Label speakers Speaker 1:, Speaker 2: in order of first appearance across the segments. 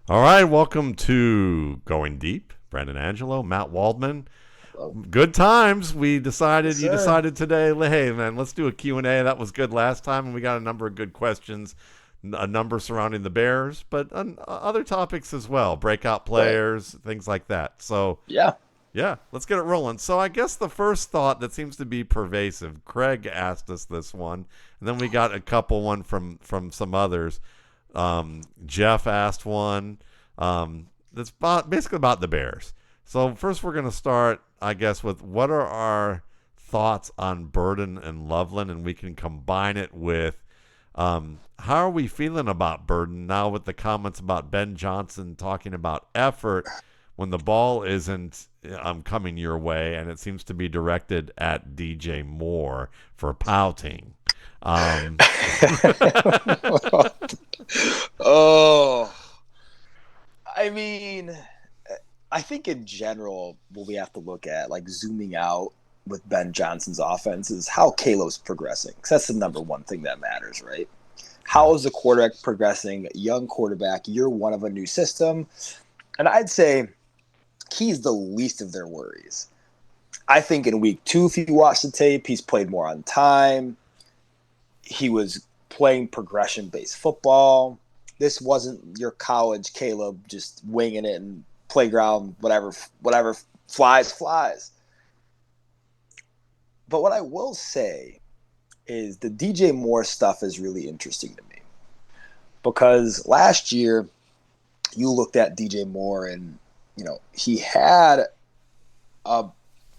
Speaker 1: All right, welcome to Going Deep. Brandon Angelo, Matt Waldman.
Speaker 2: Well,
Speaker 1: Good times.
Speaker 2: yes,
Speaker 1: You
Speaker 2: sir.
Speaker 1: decided today, hey man, let's do a Q&A. That was good last time, and we got a number of good questions, a number surrounding the Bears, but other topics as well, breakout
Speaker 2: Right.
Speaker 1: players, things like that. So,
Speaker 2: Yeah.
Speaker 1: yeah, let's get it rolling. So, I guess the first thought that seems to be pervasive, Craig asked us this one, and then we got a couple one from some others. Jeff asked one that's basically about the Bears. So first, we're going to start, I guess, with what are our thoughts on Burden and Loveland, and we can combine it with how are we feeling about Burden now with the comments about Ben Johnson talking about effort when the ball isn't coming your way, and it seems to be directed at DJ Moore for pouting. Um,
Speaker 2: Oh, I mean, I think in general, what we have to look at, like zooming out with Ben Johnson's offense, is how Caleb's progressing. Because that's the number one thing that matters, right?
Speaker 1: yeah.
Speaker 2: How is the quarterback progressing? Young quarterback, year one of a new system. And I'd say he's the least of their worries. I think in week two, if you watch the tape, he's played more on time. He was playing progression based football. This wasn't your college Caleb just winging it and playground, whatever flies. But what I will say is the DJ Moore stuff is really interesting to me because last year you looked at DJ Moore and he had a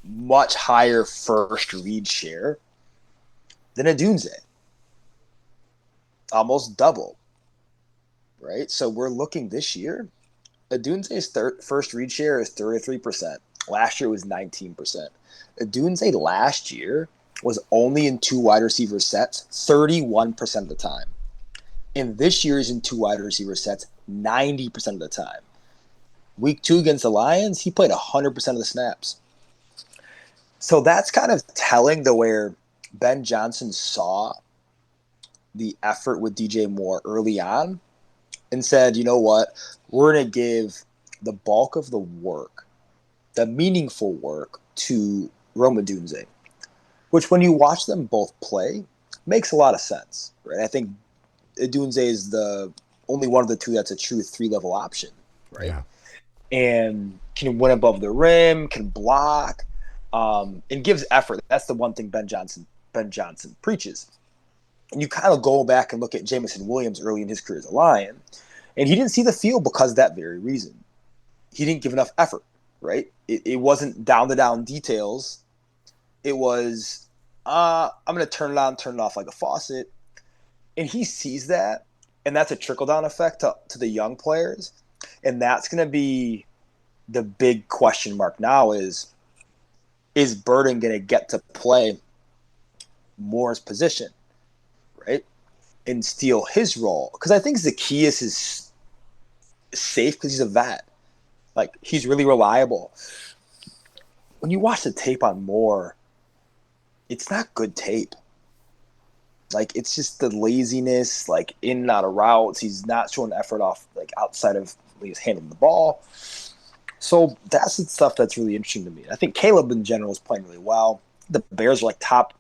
Speaker 2: much higher first read share than Odunze, almost double, right? So we're looking this year. Odunze's first read share is 33%. Last year was 19%. Odunze last year was only in two wide receiver sets 31% of the time. And this year is in two wide receiver sets 90% of the time. Week two against the Lions, he played 100% of the snaps. So that's kind of telling the where Ben Johnson saw the effort with DJ Moore early on and said, you know what, we're going to give the bulk of the work, the meaningful work, to Rhamondre, which when you watch them both play, makes a lot of sense, right? I think Odunze is the only one of the two that's a true three-level option, right?
Speaker 1: Yeah.
Speaker 2: And can win above the rim, can block, and gives effort. That's the one thing Ben Johnson preaches. And you kind of go back and look at Jamison Williams early in his career as a Lion, and he didn't see the field because of that very reason. He didn't give enough effort, right? It wasn't down to down details. It was, I'm going to turn it on, turn it off like a faucet. And he sees that, and that's a trickle down effect to the young players. And that's going to be the big question mark now is Burden going to get to play Moore's position, right? And steal his role? Because I think Zaccheaus is safe because he's a vet. Like, he's really reliable. When you watch the tape on Moore, it's not good tape. Like, it's just the laziness, like in and out of routes. He's not showing effort off, like outside of he's handling the ball. So that's the stuff that's really interesting to me. I think Caleb in general is playing really well. The Bears are like top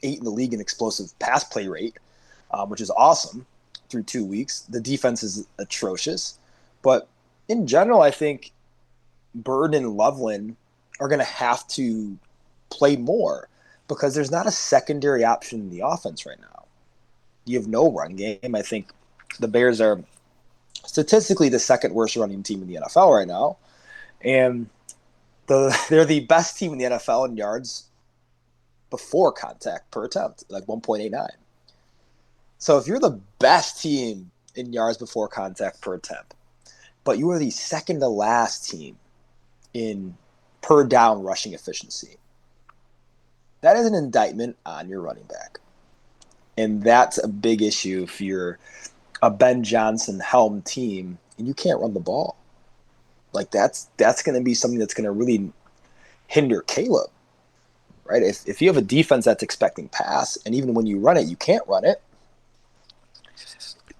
Speaker 2: 8 in the league in explosive pass play rate, which is awesome through 2 weeks. The defense is atrocious. But in general, I think Bird and Loveland are going to have to play more because there's not a secondary option in the offense right now. You have no run game. I think the Bears are statistically the second worst running team in the NFL right now. And they're the best team in the NFL in yards before contact per attempt, like 1.89. So if you're the best team in yards before contact per attempt, but you are the second to last team in per down rushing efficiency, that is an indictment on your running back. And that's a big issue if you're a Ben Johnson helm team and you can't run the ball. Like that's going to be something that's going to really hinder Caleb, right? If you have a defense that's expecting pass, and even when you run it, you can't run it,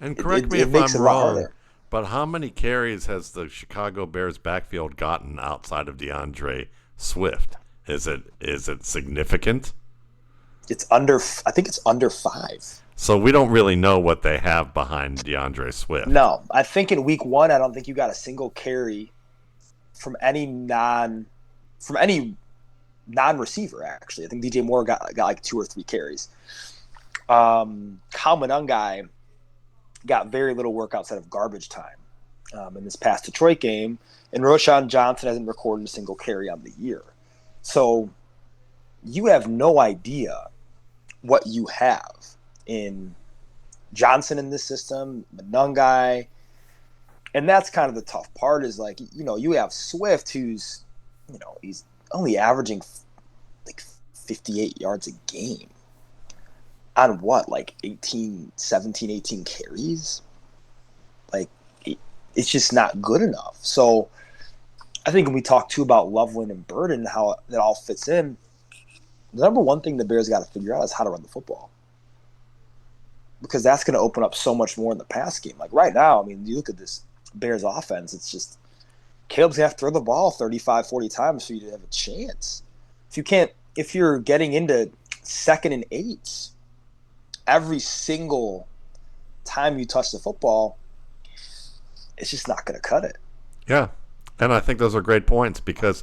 Speaker 1: And
Speaker 2: it,
Speaker 1: correct
Speaker 2: it,
Speaker 1: me
Speaker 2: it
Speaker 1: if
Speaker 2: makes
Speaker 1: I'm
Speaker 2: it a lot
Speaker 1: wrong,
Speaker 2: harder.
Speaker 1: But how many carries has the Chicago Bears backfield gotten outside of DeAndre Swift? Is it significant?
Speaker 2: I think it's under 5.
Speaker 1: So we don't really know what they have behind DeAndre Swift.
Speaker 2: No, I think in week 1, I don't think you got a single carry from any non-receiver. Actually, I think DJ Moore got like 2 or 3 carries. Kyle Monangai got very little work outside of garbage time in this past Detroit game, and Roschon Johnson hasn't recorded a single carry on the year. So you have no idea what you have in Johnson in this system, Monangai, and that's kind of the tough part is like, you have Swift who's, he's only averaging like 58 yards a game on what, like 18 carries? Like, it's just not good enough. So I think when we talk too about Loveland and Burden, how that all fits in, the number one thing the Bears got to figure out is how to run the football. Because that's going to open up so much more in the pass game. Like right now, I mean, you look at this Bears offense, it's just Caleb's going to have to throw the ball 35, 40 times for you to have a chance. If you're getting into 2nd and 8 every single time you touch the football, it's just not going to cut it.
Speaker 1: Yeah. And I think those are great points because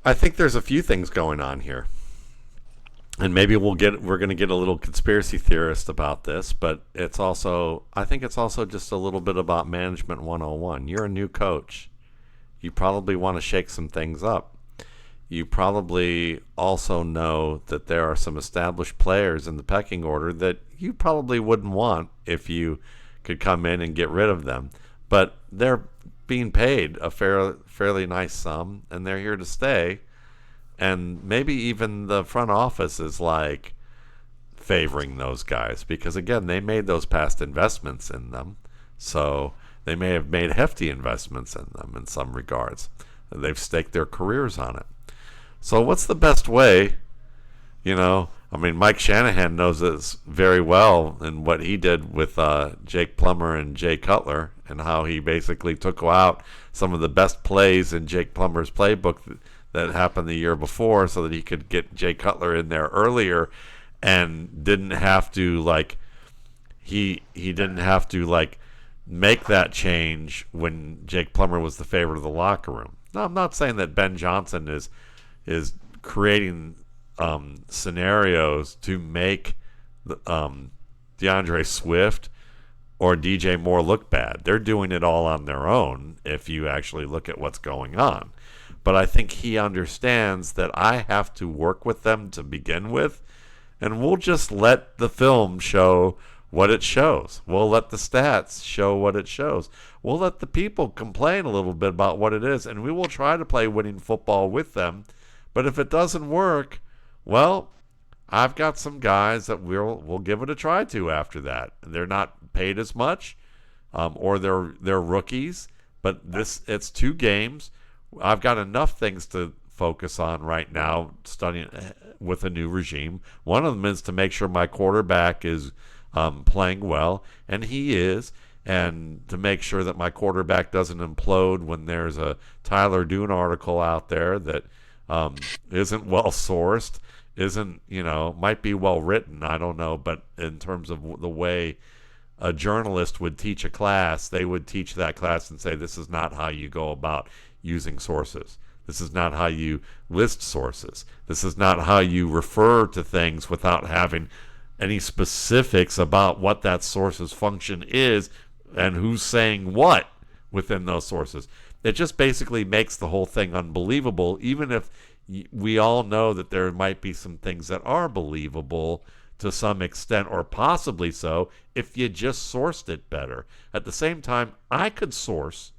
Speaker 1: I think there's a few things going on here. And maybe we're going to get a little conspiracy theorist about this, but I think it's also just a little bit about management 101. You're a new coach. You probably want to shake some things up. You probably also know that there are some established players in the pecking order that you probably wouldn't want if you could come in and get rid of them. But they're being paid a fairly nice sum, and they're here to stay. And maybe even the front office is like favoring those guys because, again, they made those past investments in them. So they may have made hefty investments in them in some regards. They've staked their careers on it. So what's the best way? Mike Shanahan knows this very well in what he did with Jake Plummer and Jay Cutler and how he basically took out some of the best plays in Jake Plummer's playbook that happened the year before so that he could get Jay Cutler in there earlier and didn't have to he didn't have to make that change when Jake Plummer was the favorite of the locker room. Now, I'm not saying that Ben Johnson is creating scenarios to make DeAndre Swift or DJ Moore look bad. They're doing it all on their own if you actually look at what's going on. But I think he understands that I have to work with them to begin with, and we'll just let the film show what it shows. We'll let the stats show what it shows. We'll let the people complain a little bit about what it is, and we will try to play winning football with them. But if it doesn't work, well, I've got some guys that we'll give it a try to after that. They're not paid as much, or they're rookies, but it's 2 games. I've got enough things to focus on right now studying with a new regime. One of them is to make sure my quarterback is playing well, and he is, and to make sure that my quarterback doesn't implode when there's a Tyler Dune article out there that isn't well sourced, might be well written, I don't know, but in terms of the way a journalist would teach a class, they would teach that class and say, this is not how you go about using sources. This is not how you list sources. This is not how you refer to things without having any specifics about what that source's function is and who's saying what within those sources. It just basically makes the whole thing unbelievable, even if we all know that there might be some things that are believable to some extent, or possibly so, if you just sourced it better. At the same time, I could source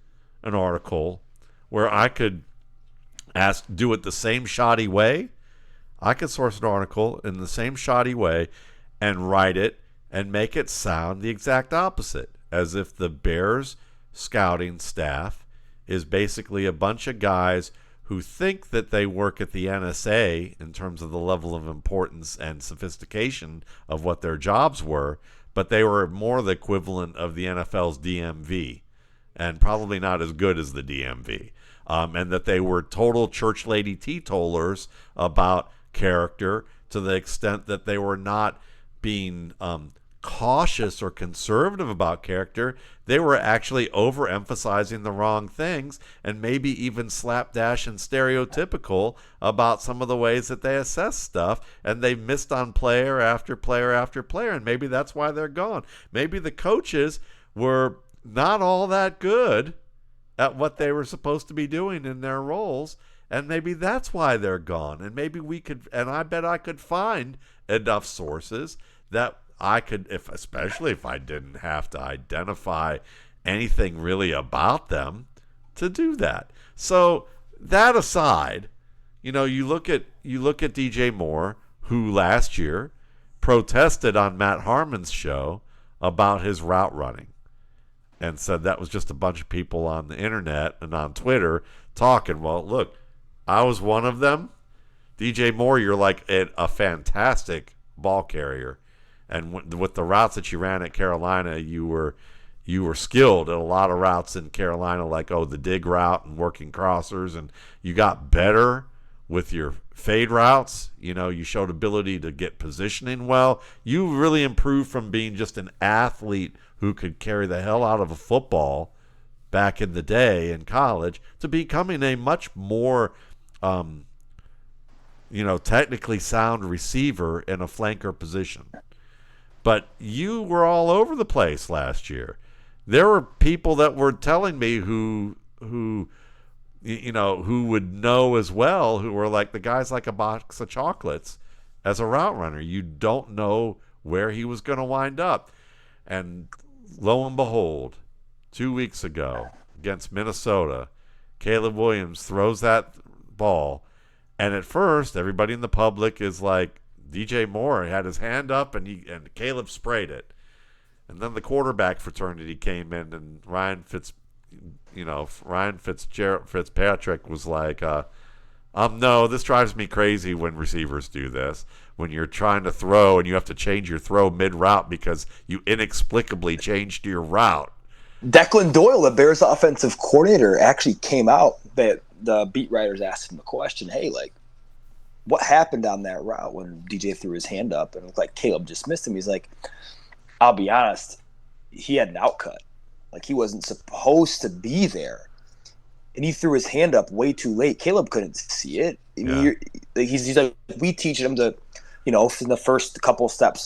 Speaker 1: an article where I could do it the same shoddy way. I could source an article in the same shoddy way and write it and make it sound the exact opposite, as if the Bears scouting staff is basically a bunch of guys who think that they work at the NSA in terms of the level of importance and sophistication of what their jobs were, but they were more the equivalent of the NFL's DMV, and probably not as good as the DMV. And that they were total church lady teetotalers about character, to the extent that they were not being cautious or conservative about character. They were actually overemphasizing the wrong things, and maybe even slapdash and stereotypical about some of the ways that they assess stuff, and they missed on player after player after player, and maybe that's why they're gone. Maybe the coaches were not all that good at what they were supposed to be doing in their roles, and maybe that's why they're gone. And maybe we could, and I bet I could find enough sources that I could, especially if I didn't have to identify anything really about them, to do that. So that aside, you look at DJ Moore, who last year protested on Matt Harmon's show about his route running, and said that was just a bunch of people on the internet and on Twitter talking. Well, look, I was one of them. DJ Moore, you're like a fantastic ball carrier. And with the routes that you ran at Carolina, you were skilled at a lot of routes in Carolina, like the dig route and working crossers, and you got better with your fade routes. You showed ability to get positioning well. You really improved from being just an athlete who could carry the hell out of a football back in the day in college to becoming a much more technically sound receiver in a flanker position. But you were all over the place last year. There were people that were telling me who would know as well, who were like, the guy's like a box of chocolates as a route runner. You don't know where he was going to wind up. And lo and behold, 2 weeks ago against Minnesota, Caleb Williams throws that ball, and at first everybody in the public is like, DJ Moore had his hand up, and Caleb sprayed it. And then the quarterback fraternity came in, and Ryan Fitzpatrick was like, no, this drives me crazy when receivers do this. When you're trying to throw and you have to change your throw mid-route because you inexplicably changed your route.
Speaker 2: Declan Doyle, the Bears offensive coordinator, actually came out, that the beat writers asked him the question, hey, like, what happened on that route when DJ threw his hand up and it looked like Caleb dismissed him? He's like, I'll be honest, he had an outcut. Like, he wasn't supposed to be there. And he threw his hand up way too late. Caleb couldn't see it.
Speaker 1: Yeah.
Speaker 2: He's like, we teach him to, in the first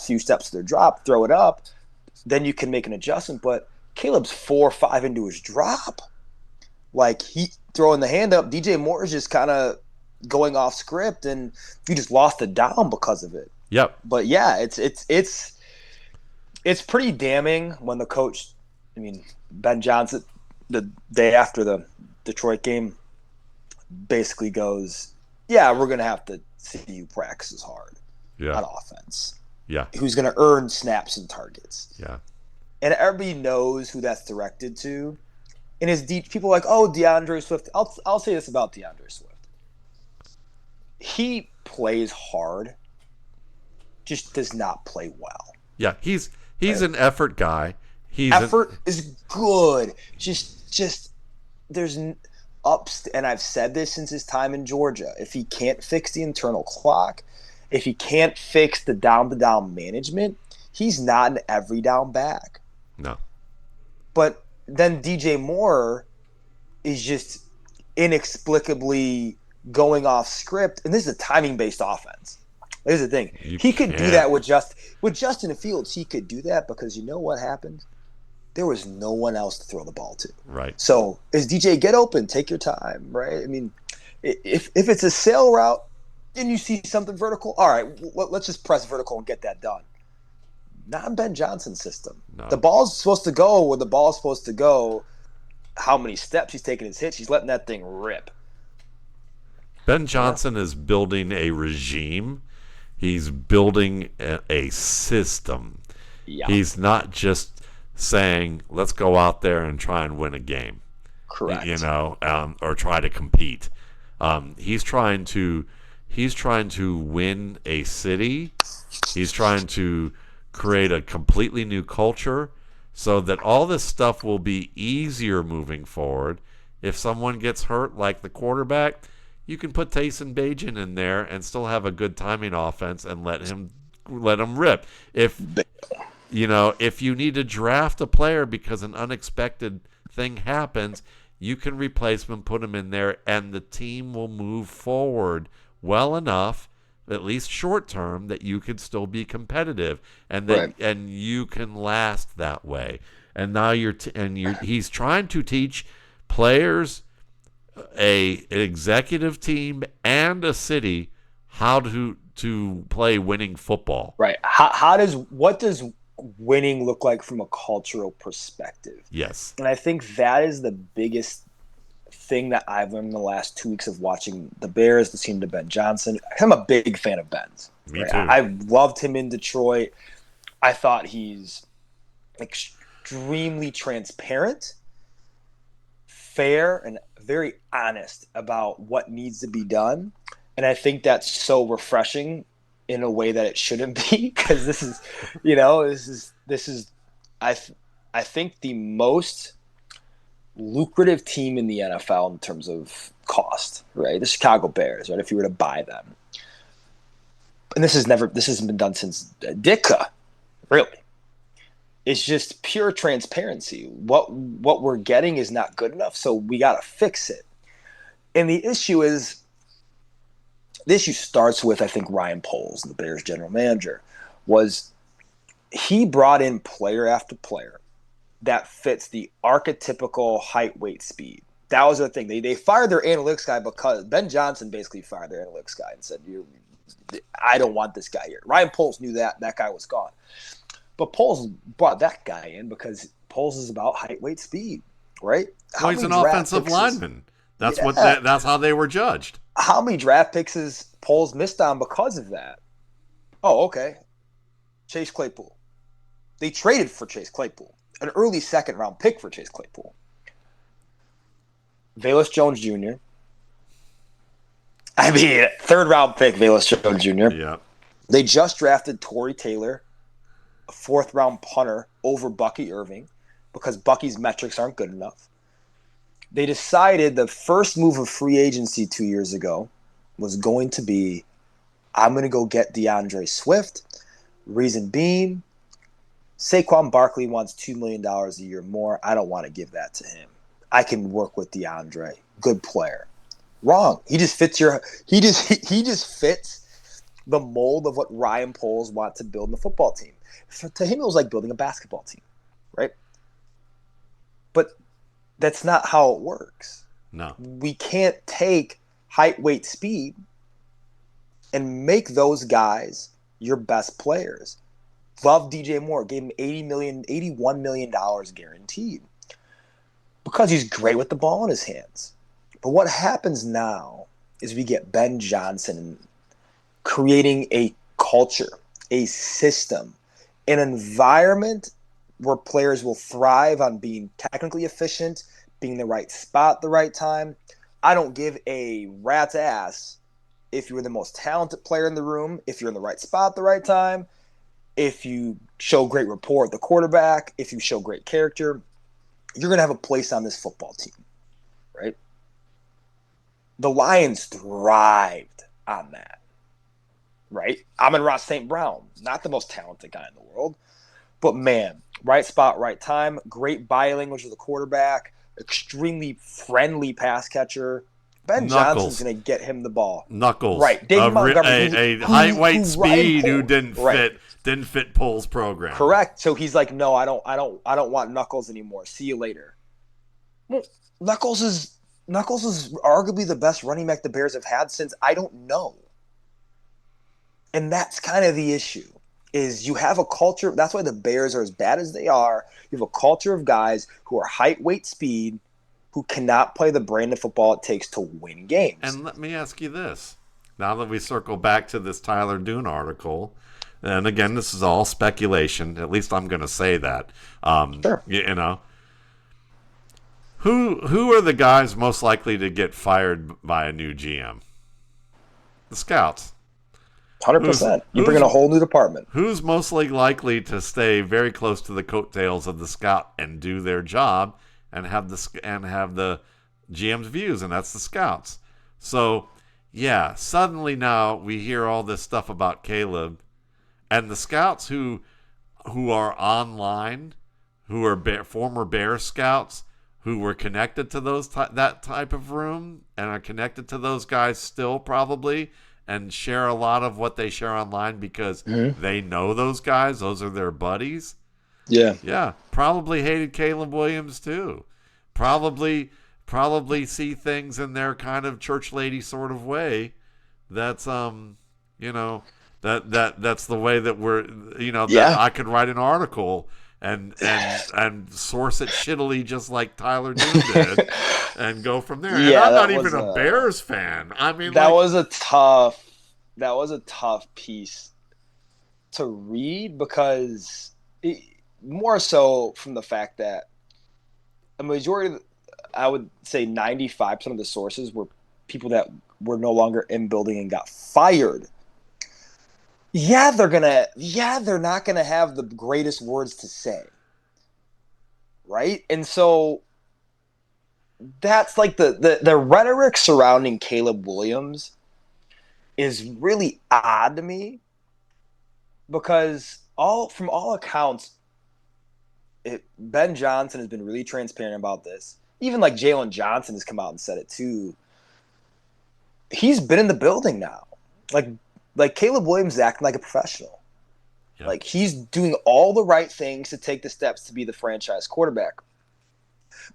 Speaker 2: few steps of their drop, throw it up. Then you can make an adjustment. But Caleb's 4 or 5 into his drop. Like, he throwing the hand up. DJ Moore is just kind of going off script, and you just lost the down because of it.
Speaker 1: Yep.
Speaker 2: But yeah, it's pretty damning when the coach, Ben Johnson, the day after the Detroit game, basically goes, yeah, we're going to have to see you practice hard on offense.
Speaker 1: Yeah.
Speaker 2: Who's going to earn snaps and targets.
Speaker 1: Yeah.
Speaker 2: And everybody knows who that's directed to. And people are like, oh, DeAndre Swift. I'll say this about DeAndre Swift. He plays hard, just does not play well.
Speaker 1: Yeah, he's an effort guy.
Speaker 2: Effort is good. Just there's ups, and I've said this since his time in Georgia. If he can't fix the internal clock, if he can't fix the down-to-down management, he's not an every down back.
Speaker 1: No.
Speaker 2: But then DJ Moore is just inexplicably going off script, and this is a timing-based offense. Here's the thing. He could do that with Justin Fields. He could do that because you know what happened? There was no one else to throw the ball to.
Speaker 1: Right.
Speaker 2: So as DJ, get open, take your time, right? If it's a sail route and you see something vertical, all right, let's just press vertical and get that done. Not in Ben Johnson's system.
Speaker 1: No.
Speaker 2: The ball's supposed to go where the ball's supposed to go. How many steps he's taking his hits, he's letting that thing rip.
Speaker 1: Ben Johnson is building a regime. He's building a system.
Speaker 2: Yeah.
Speaker 1: He's not just saying, let's go out there and try and win a game.
Speaker 2: Correct.
Speaker 1: Or try to compete. He's trying to win a city. He's trying to create a completely new culture so that all this stuff will be easier moving forward. If someone gets hurt, like the quarterback, you can put Taysom Bagent in there and still have a good timing offense and let him rip. If you need to draft a player because an unexpected thing happens, you can replace him, put him in there, and the team will move forward well enough, at least short term, that you can still be competitive and that and you can last that way. And now he's trying to teach players, an executive team, and a city how to play winning football.
Speaker 2: Right. What does winning look like from a cultural perspective?
Speaker 1: Yes.
Speaker 2: And I think that is the biggest thing that I've learned in the last 2 weeks of watching the Bears, the team to Ben Johnson. I'm a big fan of Ben's.
Speaker 1: Me too.
Speaker 2: I loved him in Detroit. I thought he's extremely transparent, fair, and very honest about what needs to be done. And I think that's so refreshing in a way that it shouldn't be, because this is I think the most lucrative team in the NFL in terms of cost, right? The Chicago Bears, right? If you were to buy them, and this hasn't been done since Ditka, really. It's just pure transparency. What we're getting is not good enough, so we got to fix it. And the issue starts with, I think, Ryan Poles, the Bears general manager, was he brought in player after player that fits the archetypical height, weight, speed. That was the thing. They fired their analytics guy because Ben Johnson basically fired their analytics guy and said, I don't want this guy here. Ryan Poles knew that guy was gone. But Poles brought that guy in because Poles is about height, weight, speed, right?
Speaker 1: Well, he's an offensive lineman. That's that's how they were judged.
Speaker 2: How many draft picks has Poles missed on because of that? Oh, okay. Chase Claypool. They traded for Chase Claypool. An early second-round pick for Chase Claypool. Velus Jones Jr. Third-round pick, Velus Jones Jr.
Speaker 1: Yeah.
Speaker 2: They just drafted Torrey Taylor, a fourth-round punter, over Bucky Irving because Bucky's metrics aren't good enough. They decided the first move of free agency 2 years ago was going to be, I'm going to go get DeAndre Swift. Reason being, Saquon Barkley wants $2 million a year more. I don't want to give that to him. I can work with DeAndre. Good player. Wrong. He just fits he just fits the mold of what Ryan Poles wants to build in the football team. To him, it was like building a basketball team, right? But that's not how it works.
Speaker 1: No.
Speaker 2: We can't take height, weight, speed and make those guys your best players. Love DJ Moore, gave him $81 million guaranteed because he's great with the ball in his hands. But what happens now is we get Ben Johnson creating a culture, a system, an environment where players will thrive on being technically efficient, being in the right spot at the right time. I don't give a rat's ass if you're the most talented player in the room, if you're in the right spot at the right time, if you show great rapport with the quarterback, if you show great character, you're going to have a place on this football team, right? The Lions thrived on that, right? Amon-Ra St. Brown, not the most talented guy in the world, but man, right spot, right time, great body language with the quarterback, extremely friendly pass catcher. Ben Johnson's going to get him the ball.
Speaker 1: Knuckles,
Speaker 2: right? David
Speaker 1: Montgomery, a height, weight, speed who didn't fit Poles' program.
Speaker 2: Correct. So he's like, no, I don't want Knuckles anymore. See you later. Well, Knuckles is arguably the best running back the Bears have had since I don't know. And that's kind of the issue. Is you have a culture. That's why the Bears are as bad as they are. You have a culture of guys who are height, weight, speed, who cannot play the brand of football it takes to win games.
Speaker 1: And let me ask you this. Now that we circle back to this Tyler Dune article, and again, this is all speculation. At least I'm going to say that.
Speaker 2: Sure.
Speaker 1: You know, who are the guys most likely to get fired by a new GM? The scouts.
Speaker 2: 100%. You bring in a whole new department.
Speaker 1: Who's mostly likely to stay very close to the coattails of the scout and do their job and have the GM's views, and that's the scouts. So, yeah, suddenly now we hear all this stuff about Caleb, and the scouts who are online, who are former Bear scouts, who were connected to that type of room and are connected to those guys still probably, and share a lot of what they share online because they know those guys. Those are their buddies.
Speaker 2: Yeah.
Speaker 1: Yeah. Probably hated Caleb Williams too. Probably see things in their kind of church lady sort of way. That's that's the way that we're that I could write an article and source it shittily just like Tyler Doon did and go from there.
Speaker 2: Yeah,
Speaker 1: and I'm not even a Bears fan. I mean,
Speaker 2: that was a tough piece to read because more so from the fact that a majority, I would say 95% of the sources were people that were no longer in building and got fired. Yeah, they're not gonna have the greatest words to say, right? And so that's like the rhetoric surrounding Caleb Williams is really odd to me because from all accounts, Ben Johnson has been really transparent about this. Even like Jalen Johnson has come out and said it too. He's been in the building now. Like Caleb Williams is acting like a professional. Yep. Like he's doing all the right things to take the steps to be the franchise quarterback.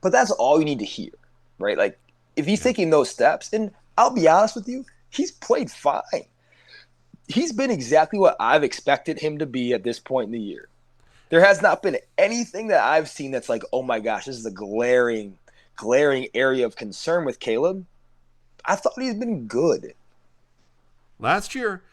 Speaker 2: But that's all you need to hear, right? Like if he's taking those steps, and I'll be honest with you, he's played fine. He's been exactly what I've expected him to be at this point in the year. There has not been anything that I've seen that's like, oh my gosh, this is a glaring area of concern with Caleb. I thought he's been good.
Speaker 1: Last year,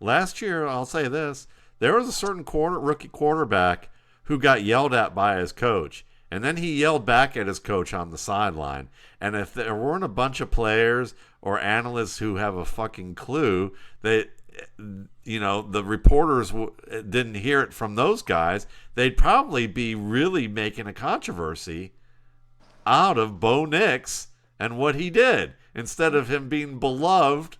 Speaker 1: I'll say this, there was a certain rookie quarterback who got yelled at by his coach, and then he yelled back at his coach on the sideline. And if there weren't a bunch of players or analysts who have a fucking clue, the reporters didn't hear it from those guys, they'd probably be really making a controversy out of Bo Nix and what he did, instead of him being beloved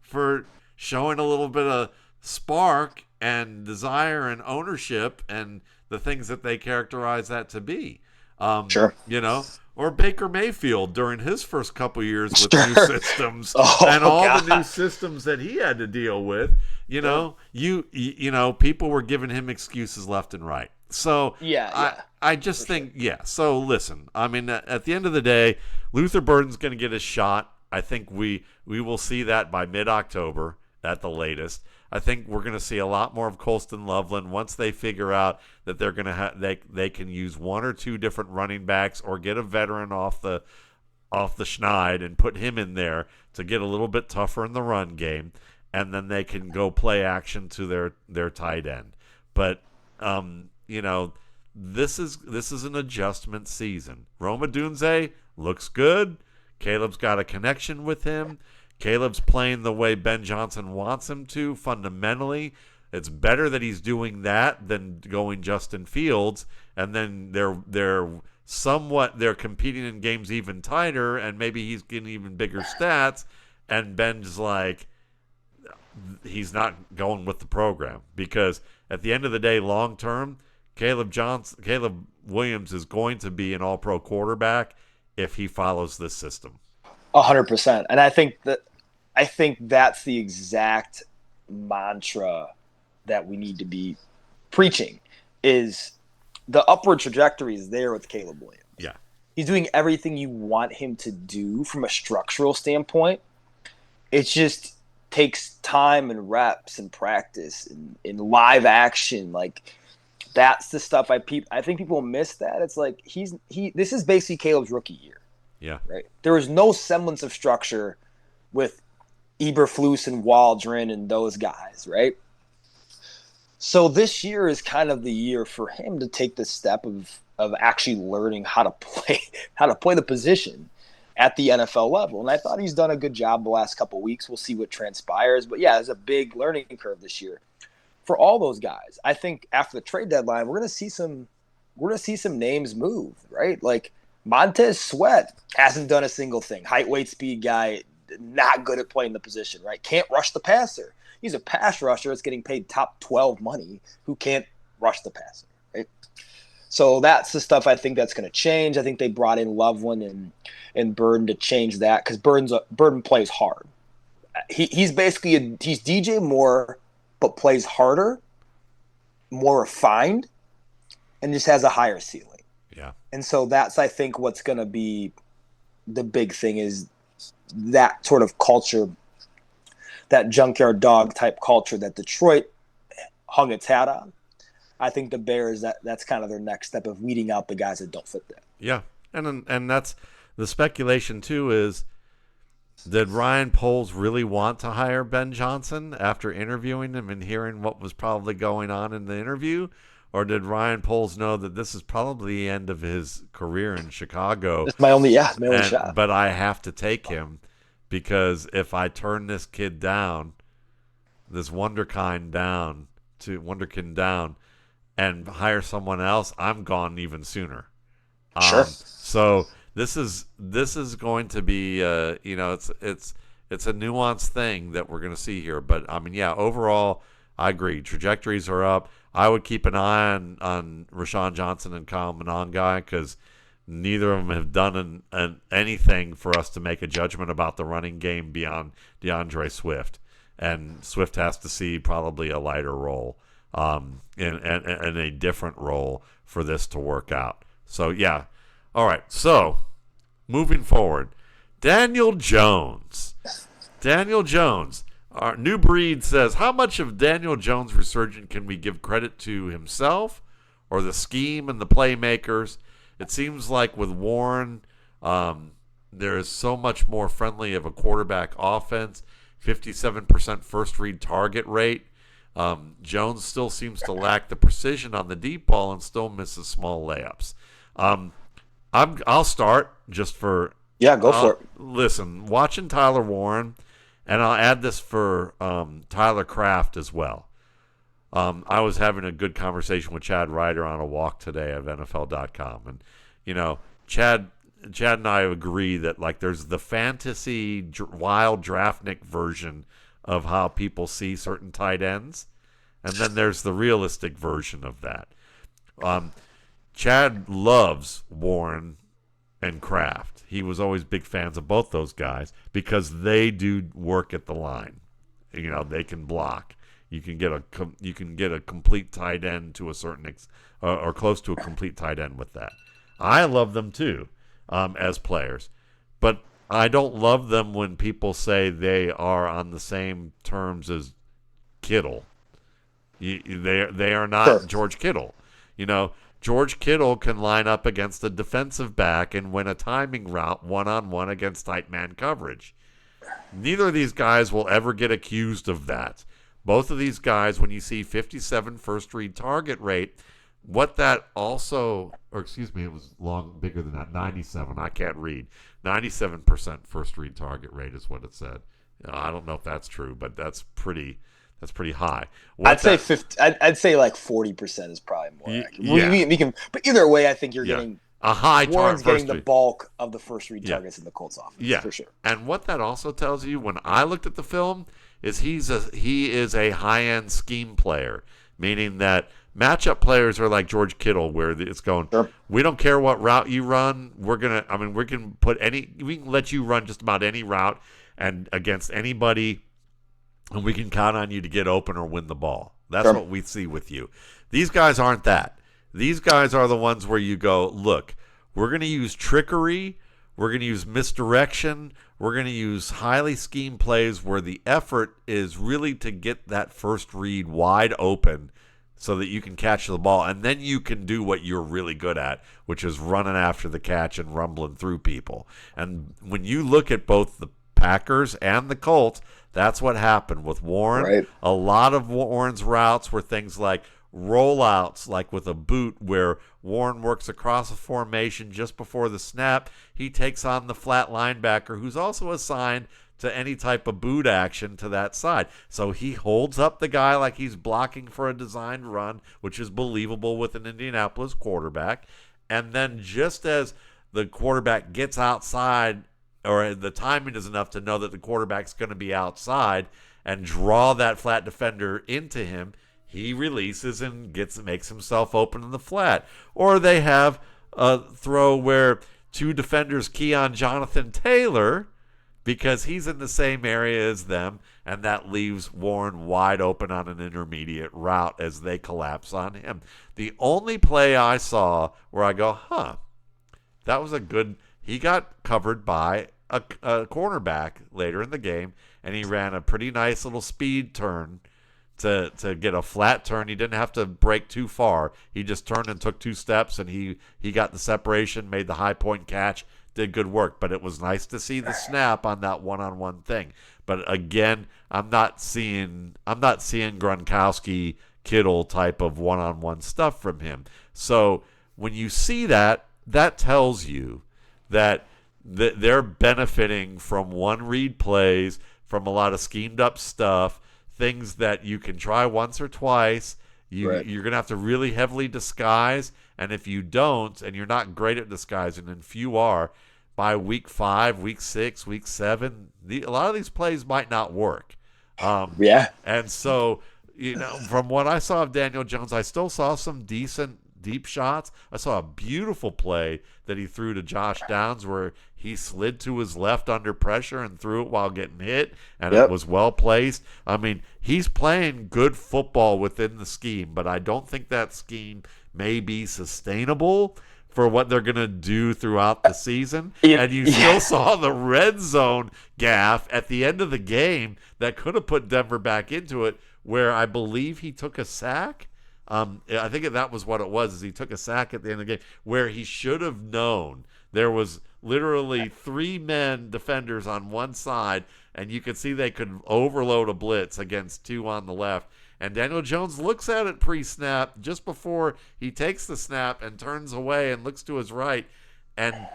Speaker 1: for showing a little bit of spark and desire and ownership and the things that they characterize that to be.
Speaker 2: Sure.
Speaker 1: Or Baker Mayfield during his first couple years with new systems and all the new systems that he had to deal with. People were giving him excuses left and right. So I just think, So listen, I mean, at the end of the day, Luther Burden's going to get a shot. I think we will see that by mid-October at the latest. I think we're going to see a lot more of Colston Loveland once they figure out that they're going to they can use one or two different running backs or get a veteran off the schneid and put him in there to get a little bit tougher in the run game, and then they can go play action to their tight end. But this is an adjustment season. Rome Odunze looks good. Caleb's got a connection with him. Caleb's playing the way Ben Johnson wants him to fundamentally. It's better that he's doing that than going Justin Fields, and then they're competing in games even tighter, and maybe he's getting even bigger stats, and Ben's like, he's not going with the program, because at the end of the day, long term, Caleb Williams is going to be an all-pro quarterback if he follows this system.
Speaker 2: 100%. And I think that's the exact mantra that we need to be preaching, is the upward trajectory is there with Caleb Williams.
Speaker 1: Yeah.
Speaker 2: He's doing everything you want him to do from a structural standpoint. It just takes time and reps and practice and in live action. Like, that's the stuff I think people miss that. It's like this is basically Caleb's rookie year.
Speaker 1: Yeah.
Speaker 2: Right. There was no semblance of structure with Eberflus and Waldron and those guys, right? So this year is kind of the year for him to take the step of actually learning how to play the position. at the NFL level. And I thought he's done a good job the last couple of weeks. We'll see what transpires. But yeah, there's a big learning curve this year for all those guys. I think after the trade deadline, we're gonna see some names move, right? Like Montez Sweat hasn't done a single thing. Height, weight, speed guy, not good at playing the position, right? Can't rush the passer. He's a pass rusher that's getting paid top 12 money who can't rush the passer, right? So that's the stuff I think that's going to change. I think they brought in Loveland and Burden to change that because Burden plays hard. He's basically he's DJ Moore, but plays harder, more refined, and just has a higher ceiling.
Speaker 1: Yeah.
Speaker 2: And so that's, I think, what's going to be the big thing is that sort of culture, that junkyard dog type culture that Detroit hung its hat on. I think the Bears, that's kind of their next step of weeding out the guys that don't fit that.
Speaker 1: Yeah. And that's the speculation too is, did Ryan Poles really want to hire Ben Johnson after interviewing him and hearing what was probably going on in the interview? Or did Ryan Poles know that this is probably the end of his career in Chicago?
Speaker 2: It's my only shot.
Speaker 1: But I have to take him because if I turn this kid down, this Wonderkind down, and hire someone else, I'm gone even sooner.
Speaker 2: Sure.
Speaker 1: So this is going to be it's a nuanced thing that we're going to see here. But I mean, yeah, overall, I agree. Trajectories are up. I would keep an eye on Rashawn Johnson and Kyle Monangai because neither of them have done anything for us to make a judgment about the running game beyond DeAndre Swift. And Swift has to see probably a lighter role in a different role for this to work out. So, yeah. All right. So, moving forward, Daniel Jones. Our New Breed says, how much of Daniel Jones' resurgence can we give credit to himself or the scheme and the playmakers? It seems like with Warren, there is so much more friendly of a quarterback offense, 57% first read target rate. Jones still seems to lack the precision on the deep ball and still misses small layups. I'll start just for...
Speaker 2: Yeah, go for it.
Speaker 1: Listen, watching Tyler Warren... And I'll add this for Tyler Kraft as well. I was having a good conversation with Chad Ryder on a walk today at NFL.com. And, Chad and I agree that, like, there's the fantasy wild draftnik version of how people see certain tight ends. And then there's the realistic version of that. Chad loves Warren and Kraft. He was always big fans of both those guys because they do work at the line. They can block. You can get a complete tight end to a certain or close to a complete tight end with that. I love them too as players, but I don't love them when people say they are on the same terms as Kittle. They are not sure. George Kittle. George Kittle can line up against a defensive back and win a timing route one-on-one against tight man coverage. Neither of these guys will ever get accused of that. Both of these guys, when you see 57 first read target rate, what that also, it was bigger than that, 97. I can't read. 97% first read target rate is what it said. I don't know if that's true, but that's pretty high.
Speaker 2: I'd say like 40% is probably more accurate. Yeah. But either way, I think you're getting
Speaker 1: a high target.
Speaker 2: Warren's getting the bulk of the first read targets in the Colts offense.
Speaker 1: Yeah,
Speaker 2: for sure.
Speaker 1: And what that also tells you, when I looked at the film, is he is a high-end scheme player, meaning that matchup players are like George Kittle, where it's going. Sure. We don't care what route you run. We can let you run just about any route and against anybody. And we can count on you to get open or win the ball. That's what we see with you. These guys aren't that. These guys are the ones where you go, look, we're going to use trickery. We're going to use misdirection. We're going to use highly schemed plays where the effort is really to get that first read wide open so that you can catch the ball. And then you can do what you're really good at, which is running after the catch and rumbling through people. And when you look at both the Packers and the Colts, that's what happened with Warren. Right. A lot of Warren's routes were things like rollouts like with a boot where Warren works across a formation just before the snap. He takes on the flat linebacker who's also assigned to any type of boot action to that side. So he holds up the guy like he's blocking for a designed run, which is believable with an Indianapolis quarterback. And then just as the quarterback gets outside, or the timing is enough to know that the quarterback's going to be outside and draw that flat defender into him, he releases and makes himself open in the flat. Or they have a throw where two defenders key on Jonathan Taylor because he's in the same area as them, and that leaves Warren wide open on an intermediate route as they collapse on him. The only play I saw where I go, that was a good, he got covered by a cornerback later in the game, and he ran a pretty nice little speed turn to get a flat turn. He didn't have to break too far. He just turned and took 2 steps, and he got the separation, made the high point catch, did good work. But it was nice to see the snap on that one-on-one thing. But again, I'm not seeing Gronkowski Kittle type of one-on-one stuff from him. So when you see that, that tells you that they're benefiting from one read plays, from a lot of schemed up stuff, things that you can try once or twice. You're going to have to really heavily disguise. And if you don't, and you're not great at disguising, and few are, by week 5, week 6, week 7, a lot of these plays might not work. And so, from what I saw of Daniel Jones, I still saw some decent deep shots. I saw a beautiful play that he threw to Josh Downs where he slid to his left under pressure and threw it while getting hit, and it was well placed. I mean, he's playing good football within the scheme, but I don't think that scheme may be sustainable for what they're going to do throughout the season. And you still saw the red zone gaffe at the end of the game that could have put Denver back into it, where I believe he took a sack. I think that was what it was, is he took a sack at the end of the game where he should have known there was literally 3 men defenders on one side, and you could see they could overload a blitz against 2 on the left. And Daniel Jones looks at it pre-snap just before he takes the snap and turns away and looks to his right. And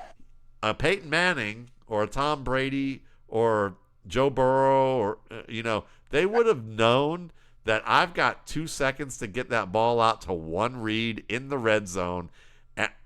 Speaker 1: Peyton Manning or Tom Brady or Joe Burrow or, they would have known that I've got 2 seconds to get that ball out to one read in the red zone.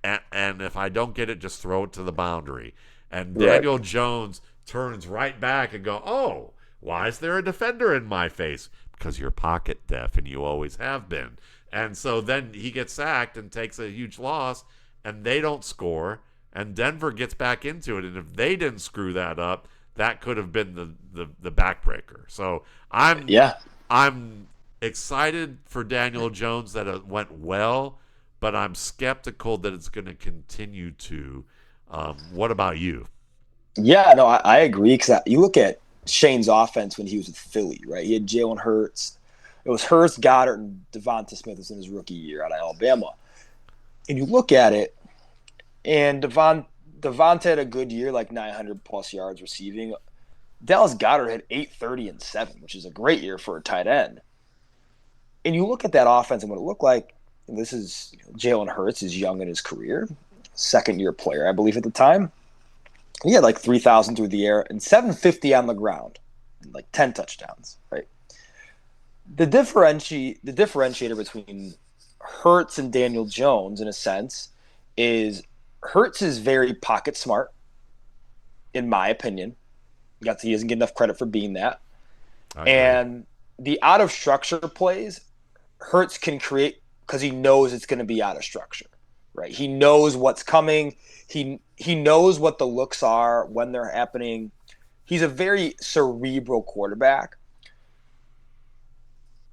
Speaker 1: And if I don't get it, just throw it to the boundary. And Daniel Jones turns right back and go, oh, why is there a defender in my face? Because you're pocket deaf, and you always have been. And so then he gets sacked and takes a huge loss, and they don't score, and Denver gets back into it. And if they didn't screw that up, that could have been the backbreaker. So I'm excited for Daniel Jones that it went well, but I'm skeptical that it's going to continue to. What about you?
Speaker 2: Yeah, no, I agree, because you look at Shane's offense when he was with Philly, right? He had Jalen Hurts. It was Hurts, Goddard, and Devonta Smith was in his rookie year out of Alabama. And you look at it, and Devonta had a good year, like 900-plus yards receiving. Dallas Goedert had 830 and 7, which is a great year for a tight end. And you look at that offense and what it looked like. And this is Jalen Hurts is young in his career, second-year player, I believe, at the time. He had like 3,000 through the air and 750 on the ground, and like 10 touchdowns, right? The differentiator between Hurts and Daniel Jones, in a sense, is Hurts is very pocket smart, in my opinion. He doesn't get enough credit for being that. And the out-of-structure plays, Hurts can create because he knows it's going to be out of structure, right? He knows what's coming. He knows what the looks are when they're happening. He's a very cerebral quarterback.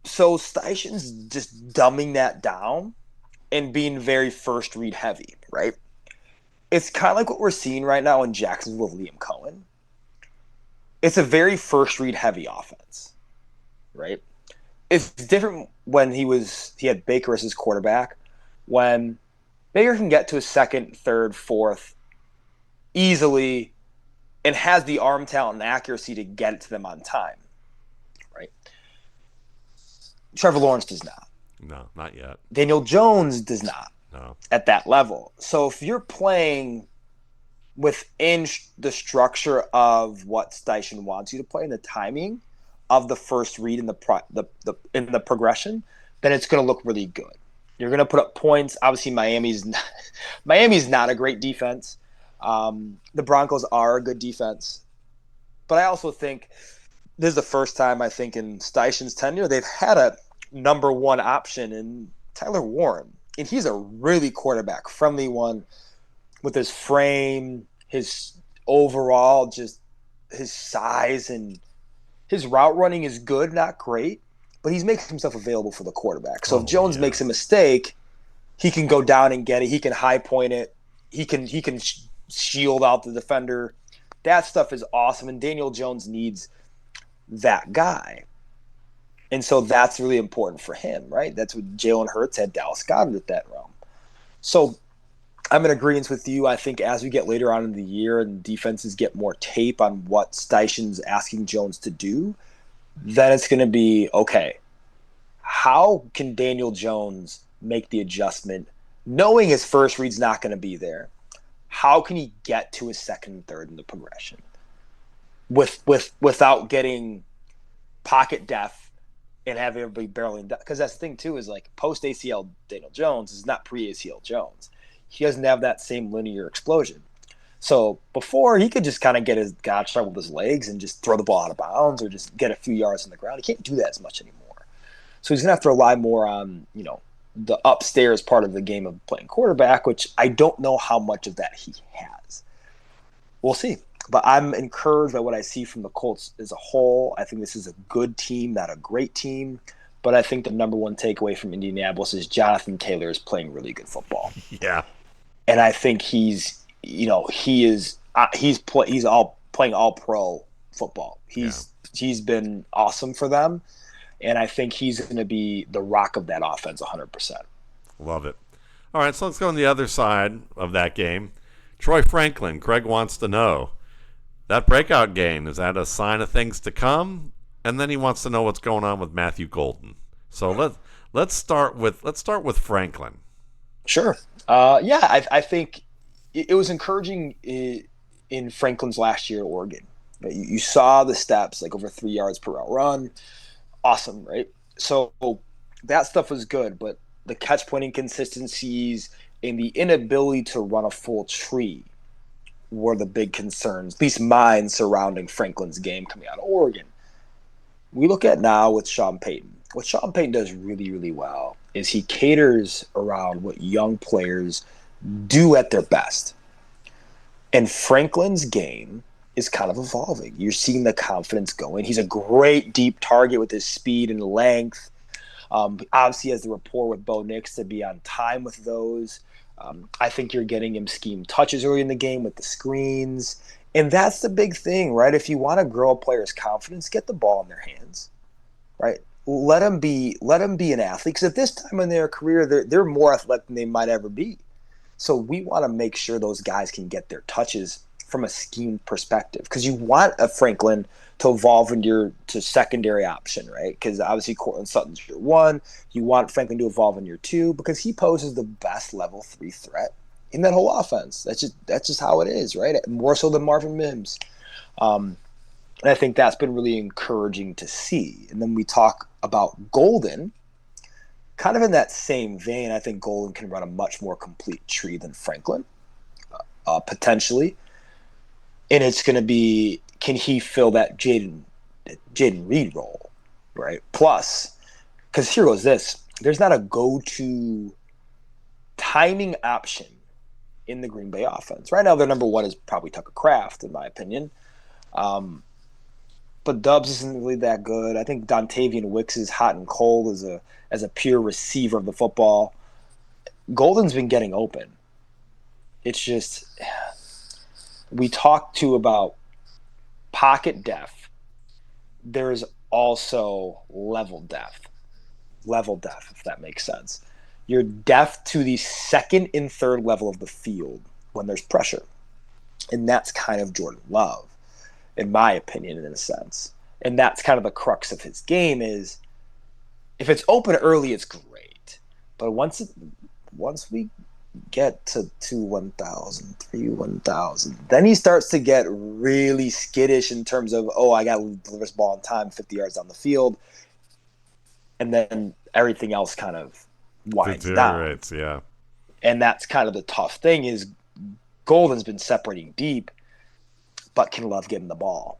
Speaker 2: So Steichen's just dumbing that down and being very first read heavy, right? It's kind of like what we're seeing right now in Jacksonville with Liam Cohen. It's a very first read heavy offense, right? It's different when he had Baker as his quarterback. When Baker can get to his second, third, fourth easily and has the arm talent and accuracy to get it to them on time, right? Trevor Lawrence does not.
Speaker 1: No, not yet.
Speaker 2: Daniel Jones does not
Speaker 1: No.
Speaker 2: at that level. So if you're playing within the structure of what Steichen wants you to play and the timing of the first read in the progression, then it's going to look really good. You're going to put up points. Obviously, Miami's not a great defense. The Broncos are a good defense, but I also think this is the first time I think in Steichen's tenure they've had a number one option in Tyler Warren, and he's a really quarterback friendly one with his frame, his overall just his size, and his route running is good, not great, but he's making himself available for the quarterback. So if Jones makes a mistake, he can go down and get it. He can high point it. He can shield out the defender. That stuff is awesome, and Daniel Jones needs that guy. And so that's really important for him, right? That's what Jalen Hurts had Dallas Goedert at that realm. So I'm in agreement with you. I think as we get later on in the year and defenses get more tape on what Steichen's asking Jones to do, then it's going to be, okay, how can Daniel Jones make the adjustment knowing his first read's not going to be there? How can he get to his second and third in the progression without getting pocket deaf and having everybody barreling down? Because that's the thing, too, is like post-ACL Daniel Jones is not pre-ACL Jones. He doesn't have that same linear explosion. So before, he could just kind of get his God shot with his legs and just throw the ball out of bounds or just get a few yards on the ground. He can't do that as much anymore. So he's going to have to rely more on, the upstairs part of the game of playing quarterback, which I don't know how much of that he has. We'll see. But I'm encouraged by what I see from the Colts as a whole. I think this is a good team, not a great team. But I think the number one takeaway from Indianapolis is Jonathan Taylor is playing really good football.
Speaker 1: Yeah.
Speaker 2: And I think he's playing all pro football. He's been awesome for them. And I think he's going to be the rock of that offense 100%.
Speaker 1: Love it. All right, so let's go on the other side of that game. Troy Franklin, Craig wants to know, that breakout game, is that a sign of things to come? And then he wants to know what's going on with Matthew Golden. So let's start with Franklin.
Speaker 2: Sure. I think it was encouraging in Franklin's last year at Oregon. Right? You saw the steps, like over 3 yards per route run. Awesome, right? So that stuff was good, but the catch point inconsistencies and the inability to run a full tree were the big concerns, at least mine, surrounding Franklin's game coming out of Oregon. We look at now with Sean Payton. What Sean Payton does really, really well is he caters around what young players do at their best. And Franklin's game is kind of evolving. You're seeing the confidence going. He's a great deep target with his speed and length. Obviously, he has the rapport with Bo Nix to be on time with those. I think you're getting him scheme touches early in the game with the screens. And that's the big thing, right? If you want to grow a player's confidence, get the ball in their hands, right? Let them be an athlete. Because at this time in their career, they're more athletic than they might ever be. So we want to make sure those guys can get their touches from a scheme perspective, because you want a Franklin to evolve into your secondary option, right? Because obviously Cortland Sutton's your one. You want Franklin to evolve in your two because he poses the best level 3 threat in that whole offense. That's just how it is, right? More so than Marvin Mims. And I think that's been really encouraging to see. And then we talk about Golden, kind of in that same vein. I think Golden can run a much more complete tree than Franklin, potentially. And it's going to be, can he fill that Jaden Reed role, right? Plus, because here goes this, there's not a go-to timing option in the Green Bay offense. Right now, their number one is probably Tucker Kraft, in my opinion. But Dubs isn't really that good. I think Dontavian Wicks is hot and cold as a pure receiver of the football. Golden's been getting open. It's just, we talked to about pocket depth. There's also level depth, if that makes sense. You're depth to the second and third level of the field when there's pressure. And that's kind of Jordan Love, in my opinion, in a sense. And that's kind of the crux of his game is, if it's open early, it's great. But once we get to 1,000, 1,000, then he starts to get really skittish in terms of, oh, I got to deliver this ball in time, 50 yards down the field, and then everything else kind of winds down.
Speaker 1: Yeah.
Speaker 2: And that's kind of the tough thing is Golden's been separating deep, but can love getting the ball.